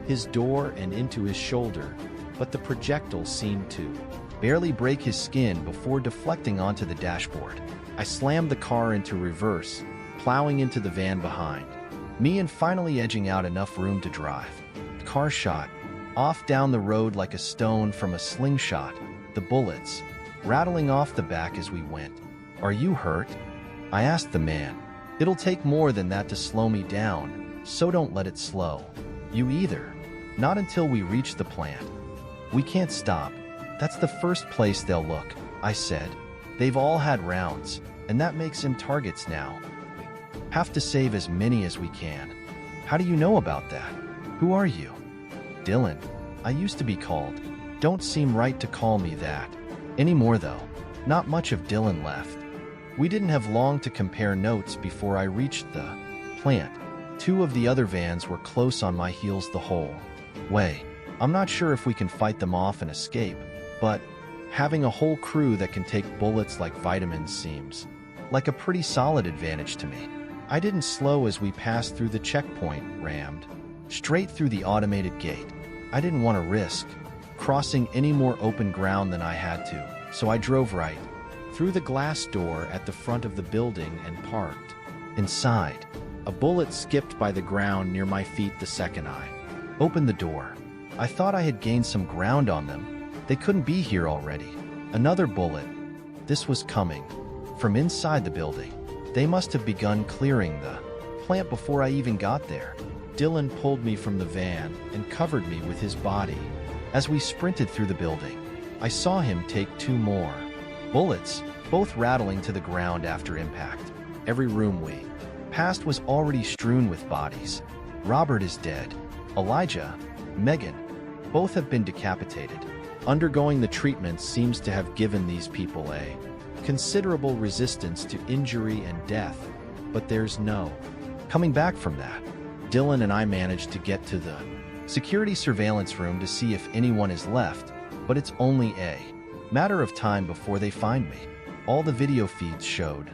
his door and into his shoulder, but the projectile seemed to barely break his skin before deflecting onto the dashboard. I slammed the car into reverse, plowing into the van behind me and finally edging out enough room to drive. The car shot off down the road like a stone from a slingshot, the bullets rattling off the back as we went. "Are you hurt?" I asked the man. "It'll take more than that to slow me down, so don't let it slow you either. Not until we reach the plant. We can't stop. That's the first place they'll look," I said. "They've all had rounds, and that makes them targets now. Have to save as many as we can." "How do you know about that? Who are you?" "Dylan. I used to be called. Don't seem right to call me that anymore, though. Not much of Dylan left." We didn't have long to compare notes before I reached the plant. Two of the other vans were close on my heels the whole way. I'm not sure if we can fight them off and escape, but having a whole crew that can take bullets like vitamins seems like a pretty solid advantage to me. I didn't slow as we passed through the checkpoint, rammed straight through the automated gate. I didn't want to risk crossing any more open ground than I had to, so I drove right through the glass door at the front of the building and parked inside. A bullet skipped by the ground near my feet the second I opened the door. I thought I had gained some ground on them. They couldn't be here already. Another bullet. This was coming from inside the building. They must have begun clearing the plant before I even got there. Dylan pulled me from the van and covered me with his body as we sprinted through the building. I saw him take two more bullets, both rattling to the ground after impact. Every room we passed was already strewn with bodies. Robert is dead. Elijah, Megan, both have been decapitated. Undergoing the treatment seems to have given these people a considerable resistance to injury and death, but there's no coming back from that. Dylan and I managed to get to the security surveillance room to see if anyone is left, but it's only a matter of time before they find me. All the video feeds showed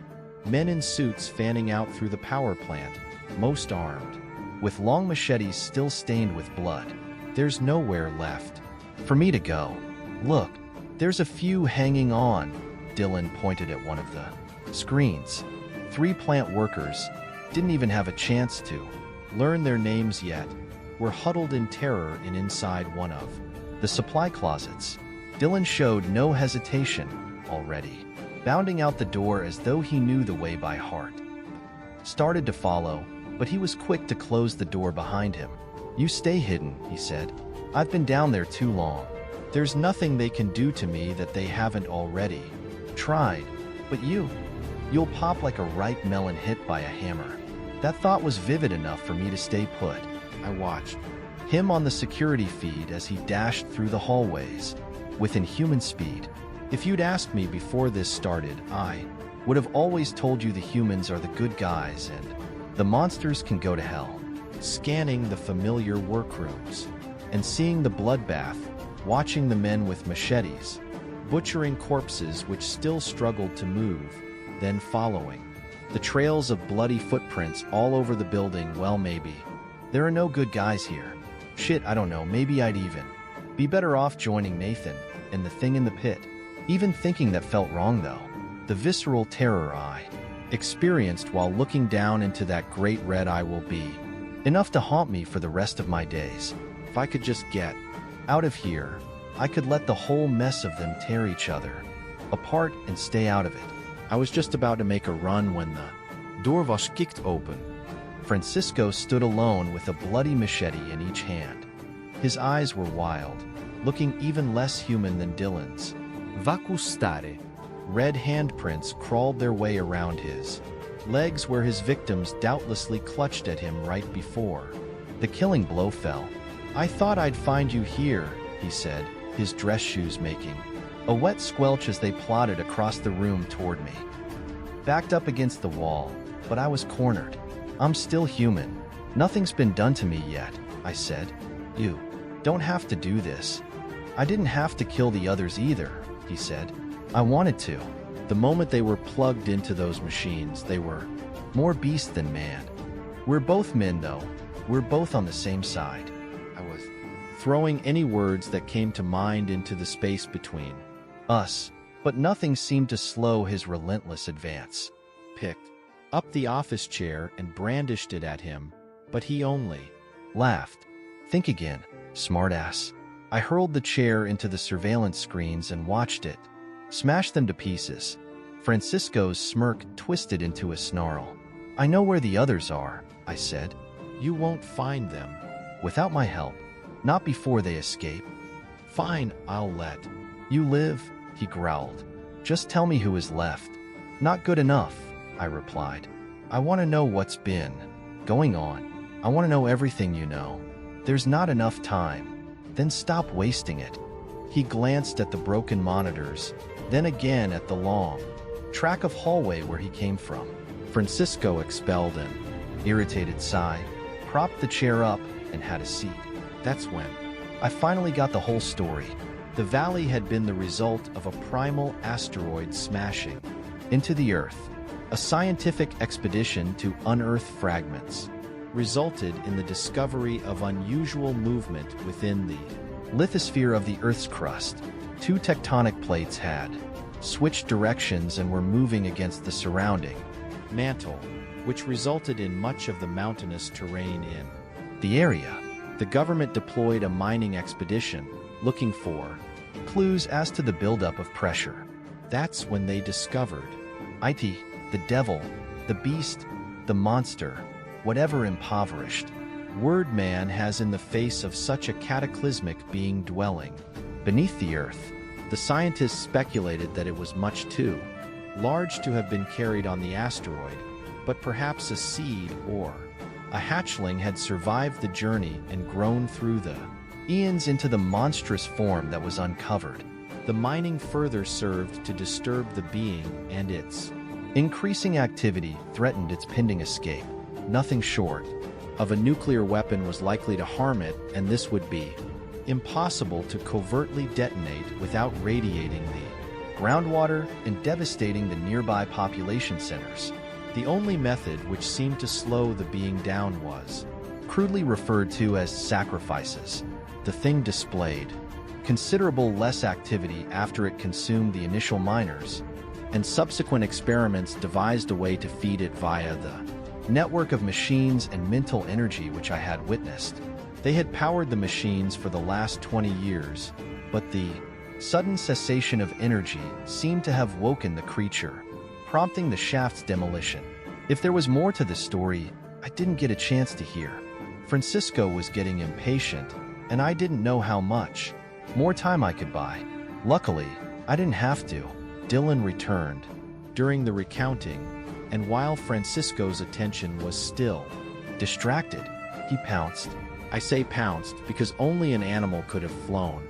men in suits fanning out through the power plant, most armed, with long machetes still stained with blood. There's nowhere left for me to go. "Look, there's a few hanging on." Dylan pointed at one of the screens. 3 plant workers didn't even have a chance to learn their names yet, were huddled in terror inside one of the supply closets. Dylan showed no hesitation already, bounding out the door as though he knew the way by heart. Started to follow, but he was quick to close the door behind him. "You stay hidden," he said. "I've been down there too long. There's nothing they can do to me that they haven't already tried. But you'll pop like a ripe melon hit by a hammer." That thought was vivid enough for me to stay put. I watched him on the security feed as he dashed through the hallways with inhuman speed. If you'd asked me before this started, I would have always told you the humans are the good guys and the monsters can go to hell. Scanning the familiar workrooms and seeing the bloodbath, watching the men with machetes, butchering corpses which still struggled to move, then following the trails of bloody footprints all over the building. Well, maybe there are no good guys here. Shit, I don't know, maybe I'd even be better off joining Nathan and the thing in the pit. Even thinking that felt wrong though. The visceral terror I experienced while looking down into that great red eye will be enough to haunt me for the rest of my days. If I could just get out of here, I could let the whole mess of them tear each other apart and stay out of it. I was just about to make a run when the door was kicked open. Francisco stood alone with a bloody machete in each hand. His eyes were wild, looking even less human than Dylan's. Va custare. Red handprints crawled their way around his legs where his victims doubtlessly clutched at him right before the killing blow fell. "I thought I'd find you here," he said, his dress shoes making a wet squelch as they plodded across the room toward me. Backed up against the wall, but I was cornered. I'm still human. Nothing's been done to me yet, I said. You don't have to do this. I didn't have to kill the others either, he said. I wanted to. The moment they were plugged into those machines, they were more beast than man. We're both men, though. We're both on the same side. I was throwing any words that came to mind into the space between us, but nothing seemed to slow his relentless advance. Picked up the office chair and brandished it at him, but he only laughed. Think again, smartass. I hurled the chair into the surveillance screens and watched it smash them to pieces. Francisco's smirk twisted into a snarl. I know where the others are, I said. You won't find them. Without my help. Not before they escape. Fine, I'll let you live, he growled. Just tell me who is left. Not good enough, I replied. I want to know what's been going on. I want to know everything you know. There's not enough time. Then stop wasting it. He glanced at the broken monitors, then again at the long track of hallway where he came from. Francisco expelled an irritated sigh, propped the chair up, and had a seat. That's when I finally got the whole story. The valley had been the result of a primal asteroid smashing into the Earth. A scientific expedition to unearth fragments resulted in the discovery of unusual movement within the lithosphere of the Earth's crust. Two tectonic plates had switched directions and were moving against the surrounding mantle, which resulted in much of the mountainous terrain in the area. The government deployed a mining expedition looking for clues as to the buildup of pressure. That's when they discovered it, the devil, the beast, the monster, whatever impoverished word man has in the face of such a cataclysmic being dwelling beneath the earth. The scientists speculated that it was much too large to have been carried on the asteroid, but perhaps a seed or a hatchling had survived the journey and grown through the eons into the monstrous form that was uncovered. The mining further served to disturb the being, and its increasing activity threatened its pending escape. Nothing short of a nuclear weapon was likely to harm it, and this would be impossible to covertly detonate without radiating the groundwater and devastating the nearby population centers. The only method which seemed to slow the being down was crudely referred to as sacrifices. The thing displayed considerable less activity after it consumed the initial miners, and subsequent experiments devised a way to feed it via the network of machines and mental energy which I had witnessed. They had powered the machines for the last 20 years, but the sudden cessation of energy seemed to have woken the creature, prompting the shaft's demolition. If there was more to the story, I didn't get a chance to hear. Francisco was getting impatient, and I didn't know how much more time I could buy. Luckily, I didn't have to. Dylan returned during the recounting, and while Francisco's attention was still distracted, he pounced. I say pounced because only an animal could have flown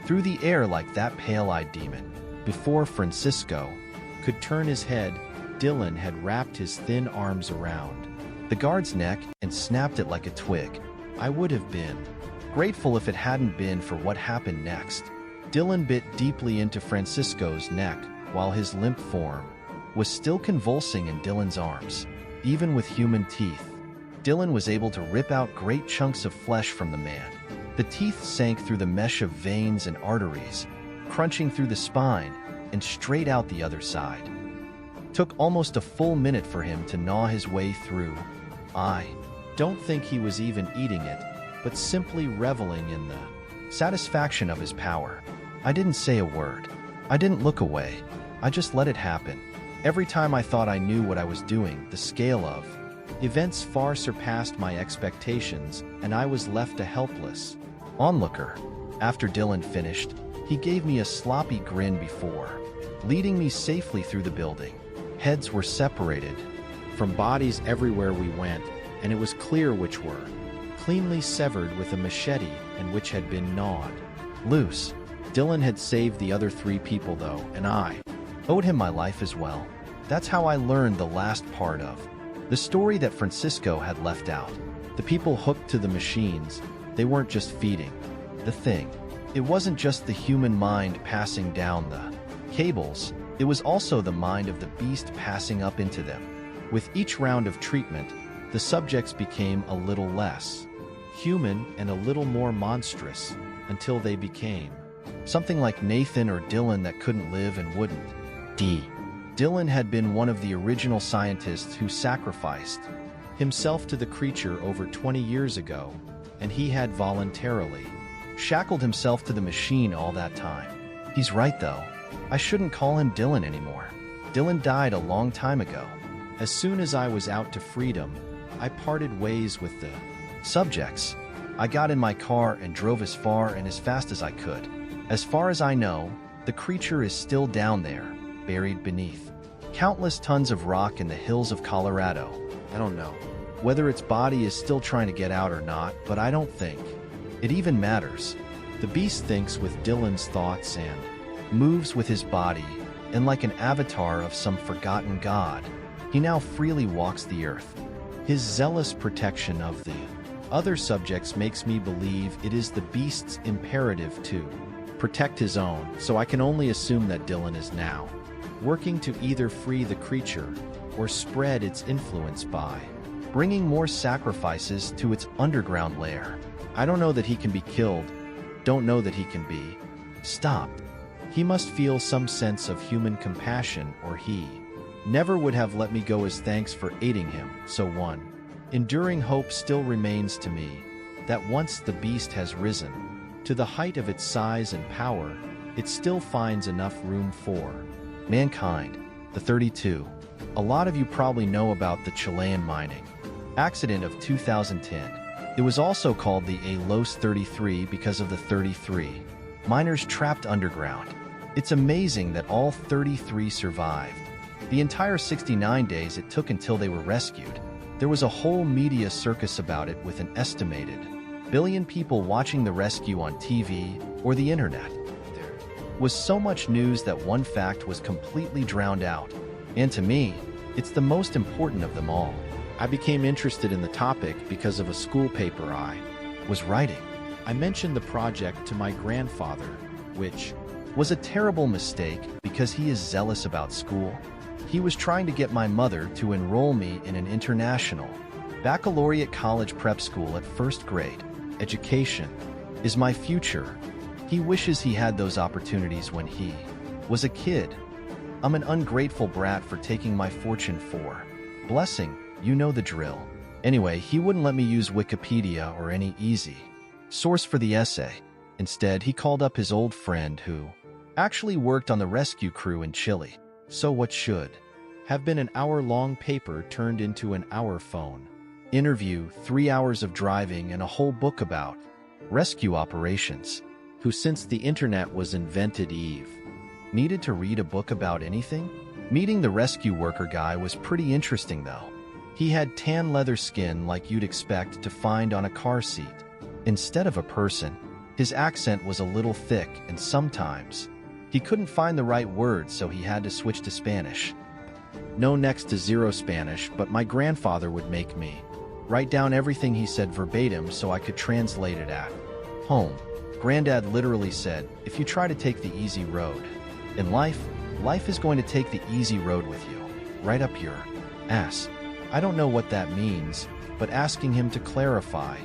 through the air like that pale-eyed demon. Before Francisco could turn his head, Dylan had wrapped his thin arms around the guard's neck and snapped it like a twig. I would have been grateful if it hadn't been for what happened next. Dylan bit deeply into Francisco's neck while his limp form was still convulsing in Dylan's arms. Even with human teeth, Dylan was able to rip out great chunks of flesh from the man. The teeth sank through the mesh of veins and arteries, crunching through the spine and straight out the other side. It took almost a full minute for him to gnaw his way through. I don't think he was even eating it, but simply reveling in the satisfaction of his power. I didn't say a word. I didn't look away. I just let it happen. Every time I thought I knew what I was doing, the scale of events far surpassed my expectations, and I was left a helpless onlooker. After Dylan finished, he gave me a sloppy grin before leading me safely through the building. Heads were separated from bodies everywhere we went, and it was clear which were cleanly severed with a machete and which had been gnawed loose. Dylan had saved the other 3 people, though, and I owed him my life as well. That's how I learned the last part of The story that Francisco had left out. The people hooked to the machines, they weren't just feeding the thing. It wasn't just the human mind passing down the cables, it was also the mind of the beast passing up into them. With each round of treatment, the subjects became a little less human and a little more monstrous until they became something like Nathan or Dylan that couldn't live and wouldn't. Dylan had been one of the original scientists who sacrificed himself to the creature over 20 years ago, and he had voluntarily shackled himself to the machine all that time. He's right though. I shouldn't call him Dylan anymore. Dylan died a long time ago. As soon as I was out to freedom, I parted ways with the subjects. I got in my car and drove as far and as fast as I could. As far as I know, the creature is still down there, buried beneath countless tons of rock in the hills of Colorado. I don't know whether its body is still trying to get out or not, but I don't think it even matters. The beast thinks with Dylan's thoughts and moves with his body, and like an avatar of some forgotten god, he now freely walks the earth. His zealous protection of the other subjects makes me believe it is the beast's imperative to protect his own, so I can only assume that Dylan is now working to either free the creature or spread its influence by bringing more sacrifices to its underground lair. I don't know that he can be killed, don't know that he can be stopped. He must feel some sense of human compassion or he never would have let me go as thanks for aiding him. So one enduring hope still remains to me that once the beast has risen to the height of its size and power, it still finds enough room for mankind. The 32. A lot of you probably know about the Chilean mining accident of 2010. It was also called the Los 33 because of the 33 miners trapped underground. It's amazing that all 33 survived. The entire 69 days it took until they were rescued. There was a whole media circus about it with an estimated billion people watching the rescue on TV or the internet. There was so much news that one fact was completely drowned out. And to me, it's the most important of them all. I became interested in the topic because of a school paper I was writing. I mentioned the project to my grandfather, which was a terrible mistake because he is zealous about school. He was trying to get my mother to enroll me in an international baccalaureate college prep school at first grade. Education is my future. He wishes he had those opportunities when he was a kid. I'm an ungrateful brat for taking my fortune for blessing. You know the drill. Anyway, he wouldn't let me use Wikipedia or any easy source for the essay. Instead, he called up his old friend who actually worked on the rescue crew in Chile. So what should have been an hour-long paper turned into an hour phone interview, 3 hours of driving, and a whole book about rescue operations. Who, since the internet was invented, needed to read a book about anything? Meeting the rescue worker guy was pretty interesting though. He had tan leather skin like you'd expect to find on a car seat. Instead of a person, his accent was a little thick and sometimes he couldn't find the right words, so he had to switch to Spanish. No next to zero Spanish, but my grandfather would make me write down everything he said verbatim so I could translate it at home. Granddad literally said, if you try to take the easy road in life is going to take the easy road with you, right up your ass. I don't know what that means, but asking him to clarify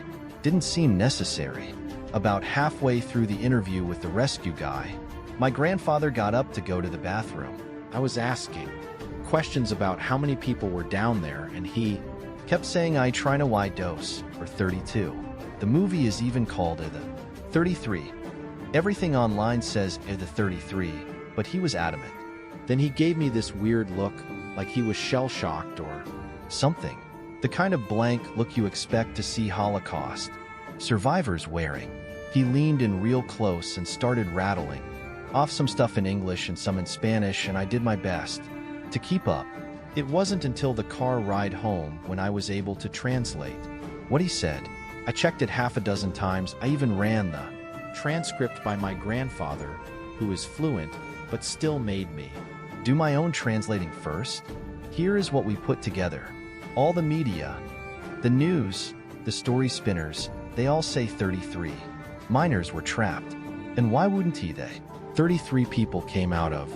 didn't seem necessary. About halfway through the interview with the rescue guy, my grandfather got up to go to the bathroom. I was asking questions about how many people were down there, and he kept saying I try to why dose, or 32. The movie is even called the 33. Everything online says the 33, but he was adamant. Then he gave me this weird look, like he was shell-shocked or something. The kind of blank look you expect to see Holocaust survivors wearing. He leaned in real close and started rattling off some stuff in English and some in Spanish, and I did my best to keep up. It wasn't until the car ride home when I was able to translate what he said. I checked it half a dozen times. I even ran the transcript by my grandfather, who is fluent, but still made me do my own translating first. Here is what we put together. All the media, the news, the story spinners, they all say 33 miners were trapped. And why wouldn't they? 33 people came out of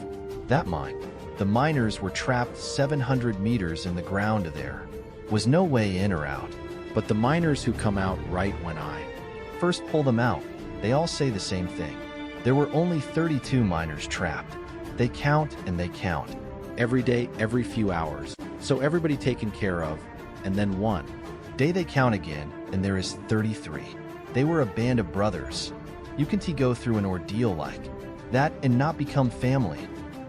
that mine. The miners were trapped 700 meters in the ground. There was no way in or out. But the miners who come out right when I first pull them out, they all say the same thing. There were only 32 miners trapped. They count and they count. Every day, every few hours. So everybody taken care of, and then one day they count again, and there is 33. They were a band of brothers. You can go through an ordeal like that and not become family.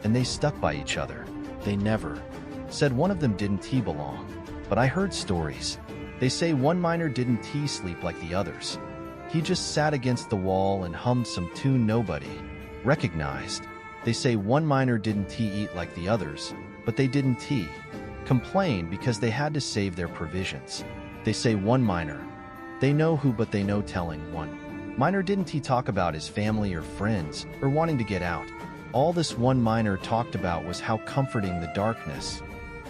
And they stuck by each other. They never said one of them didn't belong. But I heard stories. They say one miner didn't sleep like the others. He just sat against the wall and hummed some tune nobody recognized. They say one miner didn't eat like the others, but they didn't complain because they had to save their provisions. They say one miner, they know who, but they know telling one miner didn't talk about his family or friends or wanting to get out. All this one miner talked about was how comforting the darkness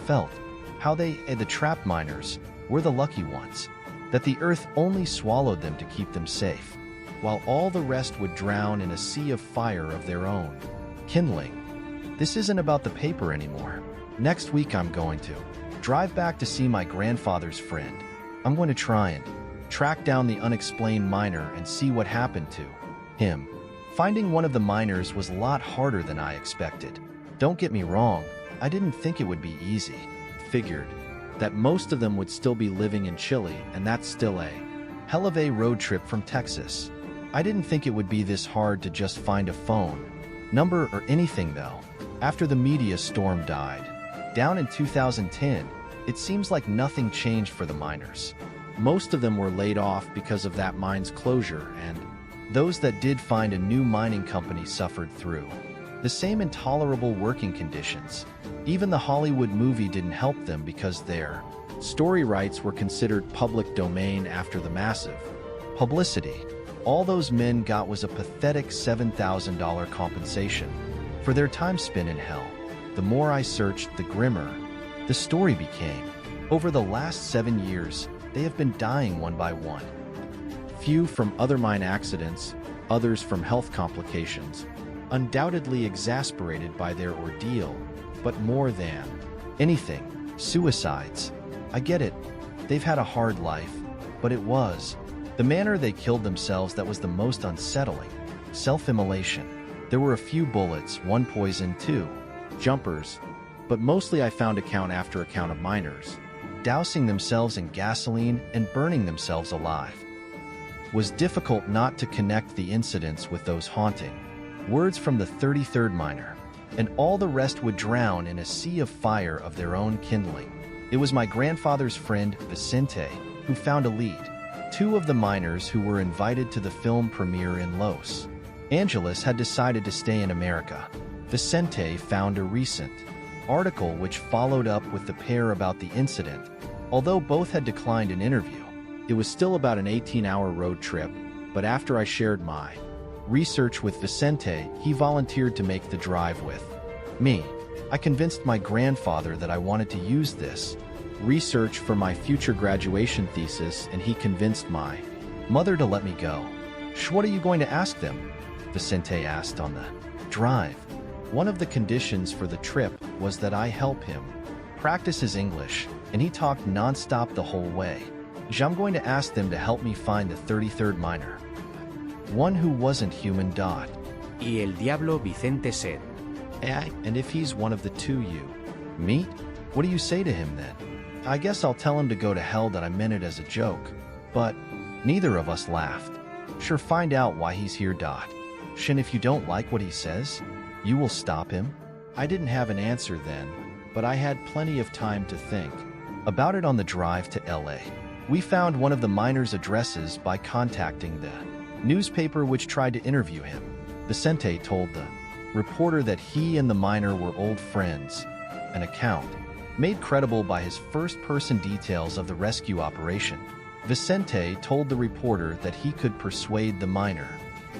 felt, how they, the trapped miners, were the lucky ones, that the earth only swallowed them to keep them safe, while all the rest would drown in a sea of fire of their own kindling. This isn't about the paper anymore. Next week I'm going to drive back to see my grandfather's friend. I'm going to try and track down the unexplained miner and see what happened to him. Finding one of the miners was a lot harder than I expected. Don't get me wrong, I didn't think it would be easy. Figured that most of them would still be living in Chile, and that's still a hell of a road trip from Texas. I didn't think it would be this hard to just find a phone number or anything though. After the media storm died down in 2010, it seems like nothing changed for the miners. Most of them were laid off because of that mine's closure, and those that did find a new mining company suffered through the same intolerable working conditions. Even the Hollywood movie didn't help them because their story rights were considered public domain after the massive publicity. All those men got was a pathetic $7,000 compensation for their time spent in hell. The more I searched, the grimmer the story became. Over the last 7 years, they have been dying one by one. Few from other mine accidents, others from health complications, undoubtedly exasperated by their ordeal, but more than anything, suicides. I get it, they've had a hard life, but it was the manner they killed themselves that was the most unsettling. Self-immolation. There were a few bullets, one poison, two jumpers, but mostly I found account after account of miners dousing themselves in gasoline and burning themselves alive. Was difficult not to connect the incidents with those haunting words from the 33rd miner, and all the rest would drown in a sea of fire of their own kindling. It was my grandfather's friend, Vicente, who found a lead. Two of the miners who were invited to the film premiere in Los Angeles had decided to stay in America. Vicente found a recent article which followed up with the pair about the incident. Although both had declined an interview, it was still about an 18-hour road trip, but after I shared my research with Vicente, he volunteered to make the drive with me. I convinced my grandfather that I wanted to use this research for my future graduation thesis, and he convinced my mother to let me go. What are you going to ask them? Vicente asked on the drive. One of the conditions for the trip was that I help him practice his English, and he talked non-stop the whole way. I'm going to ask them to help me find the 33rd miner. One who wasn't human. Y el diablo Vicente said, And if he's one of the two you meet, what do you say to him then? I guess I'll tell him to go to hell, that I meant it as a joke. But neither of us laughed. Sure, find out why he's here. And if you don't like what he says, you will stop him? I didn't have an answer then, but I had plenty of time to think about it on the drive to LA. We found one of the miner's addresses by contacting the newspaper which tried to interview him. Vicente told the reporter that he and the miner were old friends, an account made credible by his first-person details of the rescue operation. Vicente told the reporter that he could persuade the miner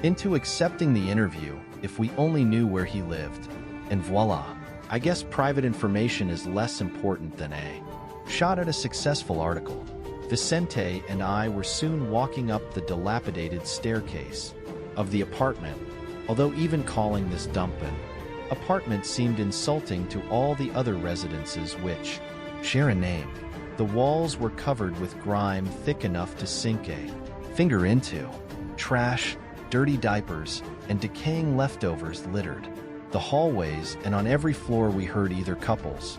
into accepting the interview if we only knew where he lived. And voila. I guess private information is less important than a shot at a successful article. Vicente and I were soon walking up the dilapidated staircase of the apartment, although even calling this dump an apartment seemed insulting to all the other residences which share a name. The walls were covered with grime thick enough to sink a finger into. Trash, dirty diapers, and decaying leftovers littered the hallways, and on every floor we heard either couples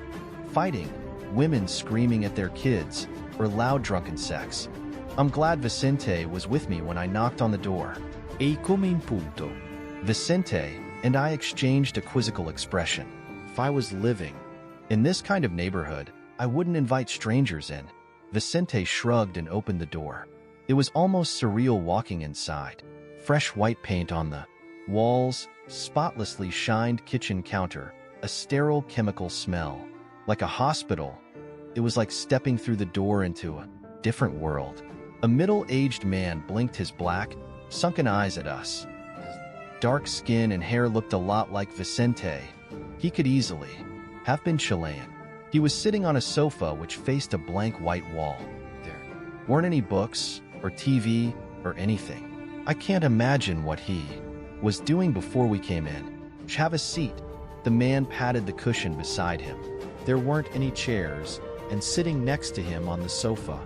fighting, women screaming at their kids, or loud drunken sex. I'm glad Vicente was with me when I knocked on the door. E come in punto. Vicente and I exchanged a quizzical expression. If I was living in this kind of neighborhood, I wouldn't invite strangers in. Vicente shrugged and opened the door. It was almost surreal walking inside. Fresh white paint on the walls, spotlessly shined kitchen counter, a sterile chemical smell. Like a hospital. It was like stepping through the door into a different world. A middle-aged man blinked his black, sunken eyes at us. His dark skin and hair looked a lot like Vicente. He could easily have been Chilean. He was sitting on a sofa which faced a blank white wall. There weren't any books, or TV, or anything. I can't imagine what he was doing before we came in. Have a seat. The man patted the cushion beside him. There weren't any chairs, and sitting next to him on the sofa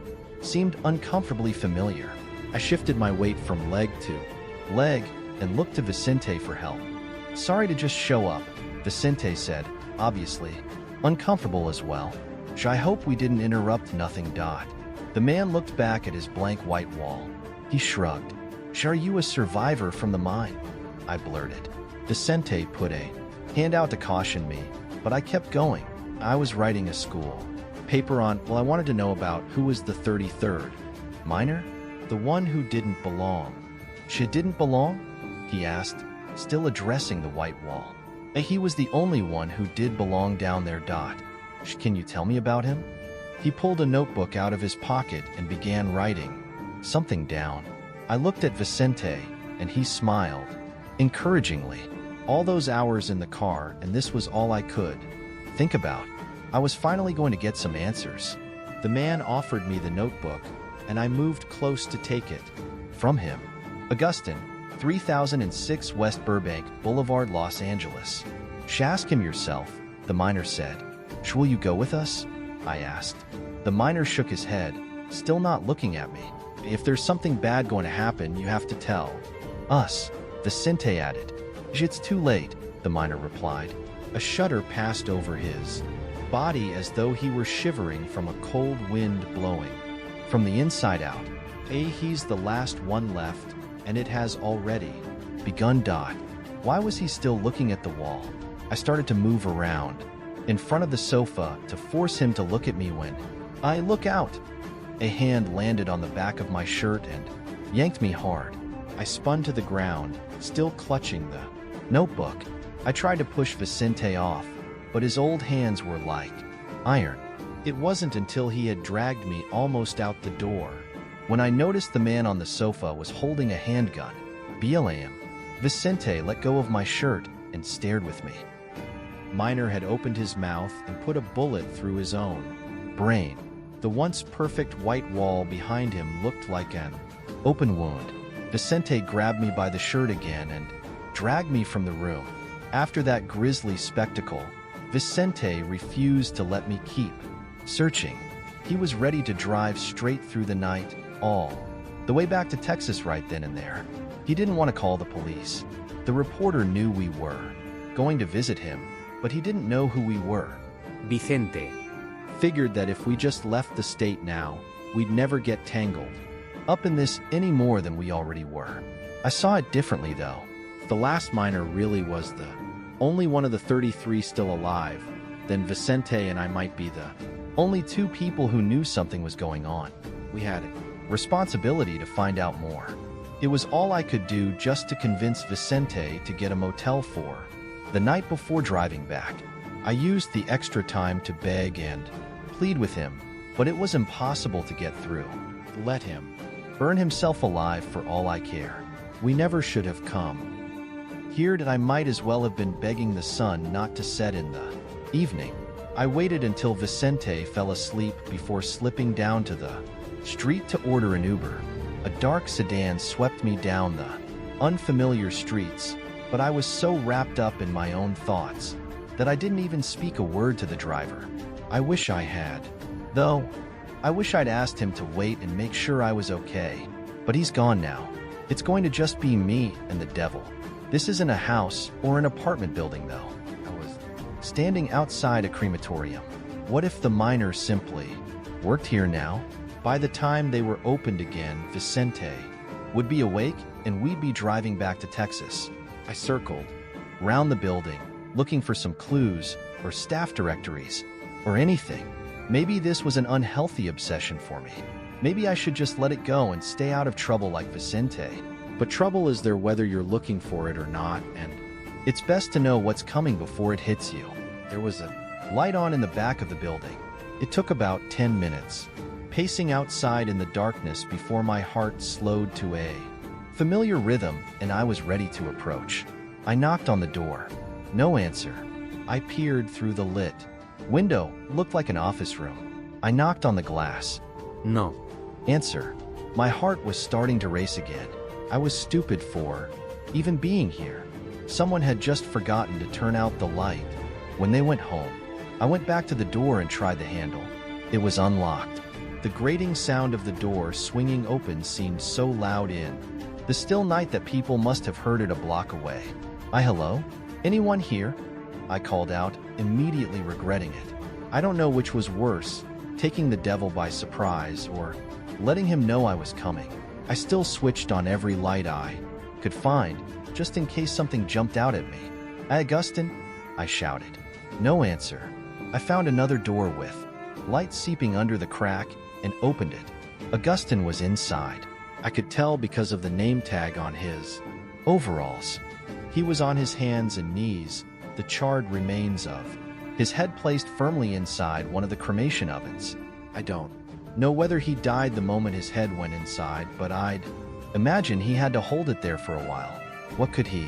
seemed uncomfortably familiar. I shifted my weight from leg to leg and looked to Vicente for help. Sorry to just show up, Vicente said, obviously uncomfortable as well. I hope we didn't interrupt nothing. The man looked back at his blank white wall. He shrugged. Are you a survivor from the mine? I blurted. Vicente put a hand out to caution me, but I kept going. I was writing a school paper on, I wanted to know about who was the 33rd miner? The one who didn't belong. She didn't belong? He asked, still addressing the white wall. He was the only one who did belong down there. Can you tell me about him? He pulled a notebook out of his pocket and began writing something down. I looked at Vicente, and he smiled encouragingly. All those hours in the car, and this was all I could think about. I was finally going to get some answers. The man offered me the notebook, and I moved close to take it from him. Augustine, 3006 West Burbank Boulevard, Los Angeles. Ask him yourself, the miner said. Will you go with us? I asked. The miner shook his head, still not looking at me. If there's something bad going to happen, you have to tell us, Vicente added. It's too late, the miner replied. A shudder passed over his body as though he were shivering from a cold wind blowing from the inside out. He's the last one left, and it has already begun. Why was he still looking at the wall? I started to move around in front of the sofa to force him to look at me when I look out. A hand landed on the back of my shirt and yanked me hard. I spun to the ground, still clutching the notebook. I tried to push Vicente off, but his old hands were like iron. It wasn't until he had dragged me almost out the door when I noticed the man on the sofa was holding a handgun. BLAM. Vicente let go of my shirt and stared with me. Miner had opened his mouth and put a bullet through his own brain. The once perfect white wall behind him looked like an open wound. Vicente grabbed me by the shirt again and dragged me from the room. After that grisly spectacle, Vicente refused to let me keep searching. He was ready to drive straight through the night, all the way back to Texas right then and there. He didn't want to call the police. The reporter knew we were going to visit him, but he didn't know who we were. Vicente Figured that if we just left the state now, we'd never get tangled up in this any more than we already were. I saw it differently, though. If the last miner really was the only one of the 33 still alive, then Vicente and I might be the only two people who knew something was going on. We had a responsibility to find out more. It was all I could do just to convince Vicente to get a motel for the night before driving back. I used the extra time to beg and plead with him, but it was impossible to get through. Let him burn himself alive for all I care. We never should have come here, that I might as well have been begging the sun not to set in the evening. I waited until Vicente fell asleep before slipping down to the street to order an Uber. A dark sedan swept me down the unfamiliar streets, but I was so wrapped up in my own thoughts that I didn't even speak a word to the driver. I wish I had. Though, I wish I'd asked him to wait and make sure I was okay. But he's gone now. It's going to just be me and the devil. This isn't a house or an apartment building, though. I was standing outside a crematorium. What if the miners simply worked here now? By the time they were opened again, Vicente would be awake and we'd be driving back to Texas. I circled round the building, looking for some clues or staff directories or anything. Maybe this was an unhealthy obsession for me. Maybe I should just let it go and stay out of trouble like Vicente. But trouble is there whether you're looking for it or not, and it's best to know what's coming before it hits you. There was a light on in the back of the building. It took about 10 minutes, pacing outside in the darkness before my heart slowed to a familiar rhythm and I was ready to approach. I knocked on the door. No answer. I peered through the lit window. Looked like an office room. I knocked on the glass. No. Answer. My heart was starting to race again. I was stupid for even being here. Someone had just forgotten to turn out the light. When they went home, I went back to the door and tried the handle. It was unlocked. The grating sound of the door swinging open seemed so loud in the still night that people must have heard it a block away. Hello? Anyone here? I called out, immediately regretting it. I don't know which was worse, taking the devil by surprise or letting him know I was coming. I still switched on every light I could find, just in case something jumped out at me. Augustin? I shouted. No answer. I found another door with light seeping under the crack and opened it. Augustin was inside. I could tell because of the name tag on his overalls. He was on his hands and knees, the charred remains of his head placed firmly inside one of the cremation ovens. I don't know whether he died the moment his head went inside, but I'd imagine he had to hold it there for a while. What could he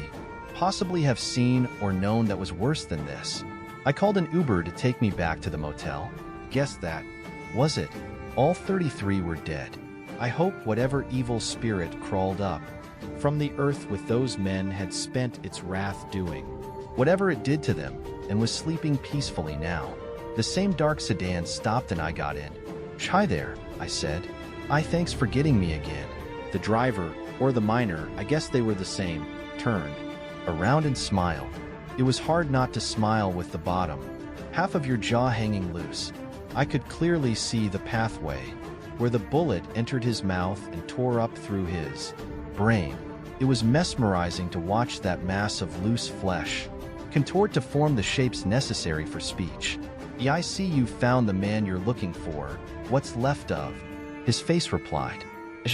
possibly have seen or known that was worse than this? I called an Uber to take me back to the motel. Guess that was it. All 33 were dead. I hope whatever evil spirit crawled up from the earth with those men had spent its wrath doing whatever it did to them and was sleeping peacefully now. The same dark sedan stopped and I got in. Hi there, I said. Thanks for getting me again. The driver, or the miner, I guess they were the same, turned around and smiled. It was hard not to smile with the bottom half of your jaw hanging loose. I could clearly see the pathway where the bullet entered his mouth and tore up through his brain. It was mesmerizing to watch that mass of loose flesh contort to form the shapes necessary for speech. Yeah, I see you found the man you're looking for. What's left of? His face replied.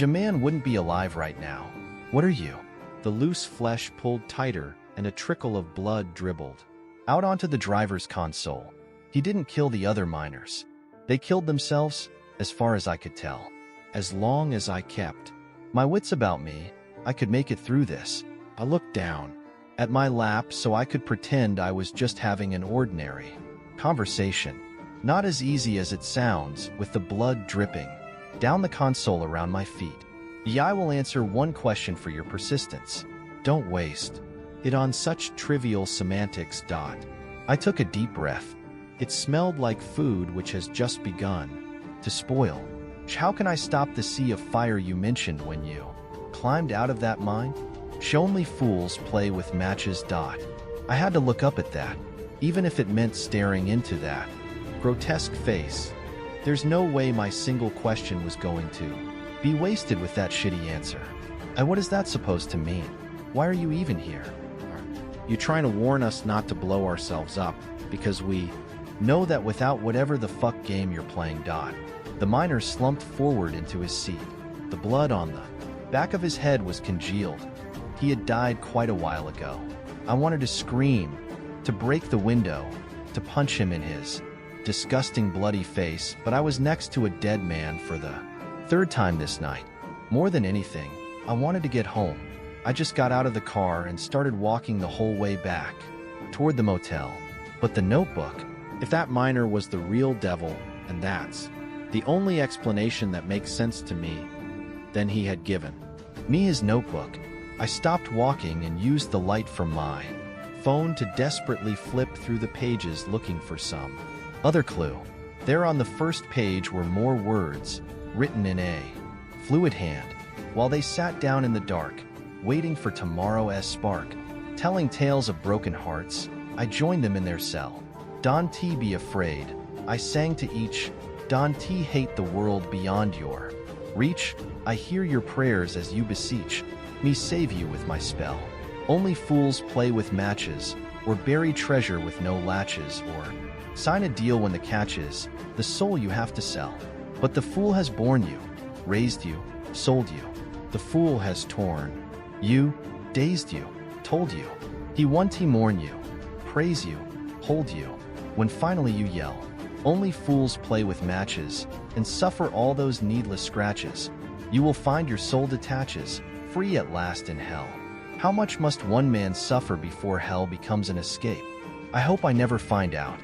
A man wouldn't be alive right now. What are you? The loose flesh pulled tighter and a trickle of blood dribbled out onto the driver's console. He didn't kill the other miners. They killed themselves, as far as I could tell. As long as I kept my wits about me, I could make it through this. I looked down at my lap so I could pretend I was just having an ordinary conversation. Not as easy as it sounds, with the blood dripping down the console around my feet. Yeah, I will answer one question for your persistence. Don't waste it on such trivial semantics. I took a deep breath. It smelled like food which has just begun to spoil. How can I stop the sea of fire you mentioned when you climbed out of that mine? Only fools play with matches. I had to look up at that, even if it meant staring into that grotesque face. There's no way my single question was going to be wasted with that shitty answer. What is that supposed to mean? Why are you even here? Are you trying to warn us not to blow ourselves up because we know that without whatever the fuck game you're playing? The miner slumped forward into his seat. The blood on the back of his head was congealed. He had died quite a while ago. I wanted to scream, to break the window, to punch him in his disgusting bloody face, but I was next to a dead man for the third time this night. More than anything, I wanted to get home. I just got out of the car and started walking the whole way back toward the motel. But the notebook, If that miner was the real devil, and that's the only explanation that makes sense to me, then he had given me his notebook. I stopped walking and used the light from my phone to desperately flip through the pages looking for some other clue. There on the first page were more words, written in a fluid hand. While they sat down in the dark, waiting for tomorrow's spark, telling tales of broken hearts, I joined them in their cell. Don't be afraid, I sang to each. Don't hate the world beyond your reach. I hear your prayers as you beseech me, save you with my spell. Only fools play with matches, or bury treasure with no latches, or sign a deal when the catch is the soul you have to sell. But the fool has born you, raised you, sold you. The fool has torn you, dazed you, told you. He want to mourn you, praise you, hold you. When finally you yell, only fools play with matches and suffer all those needless scratches. You will find your soul detaches, free at last in hell. How much must one man suffer before hell becomes an escape? I hope I never find out.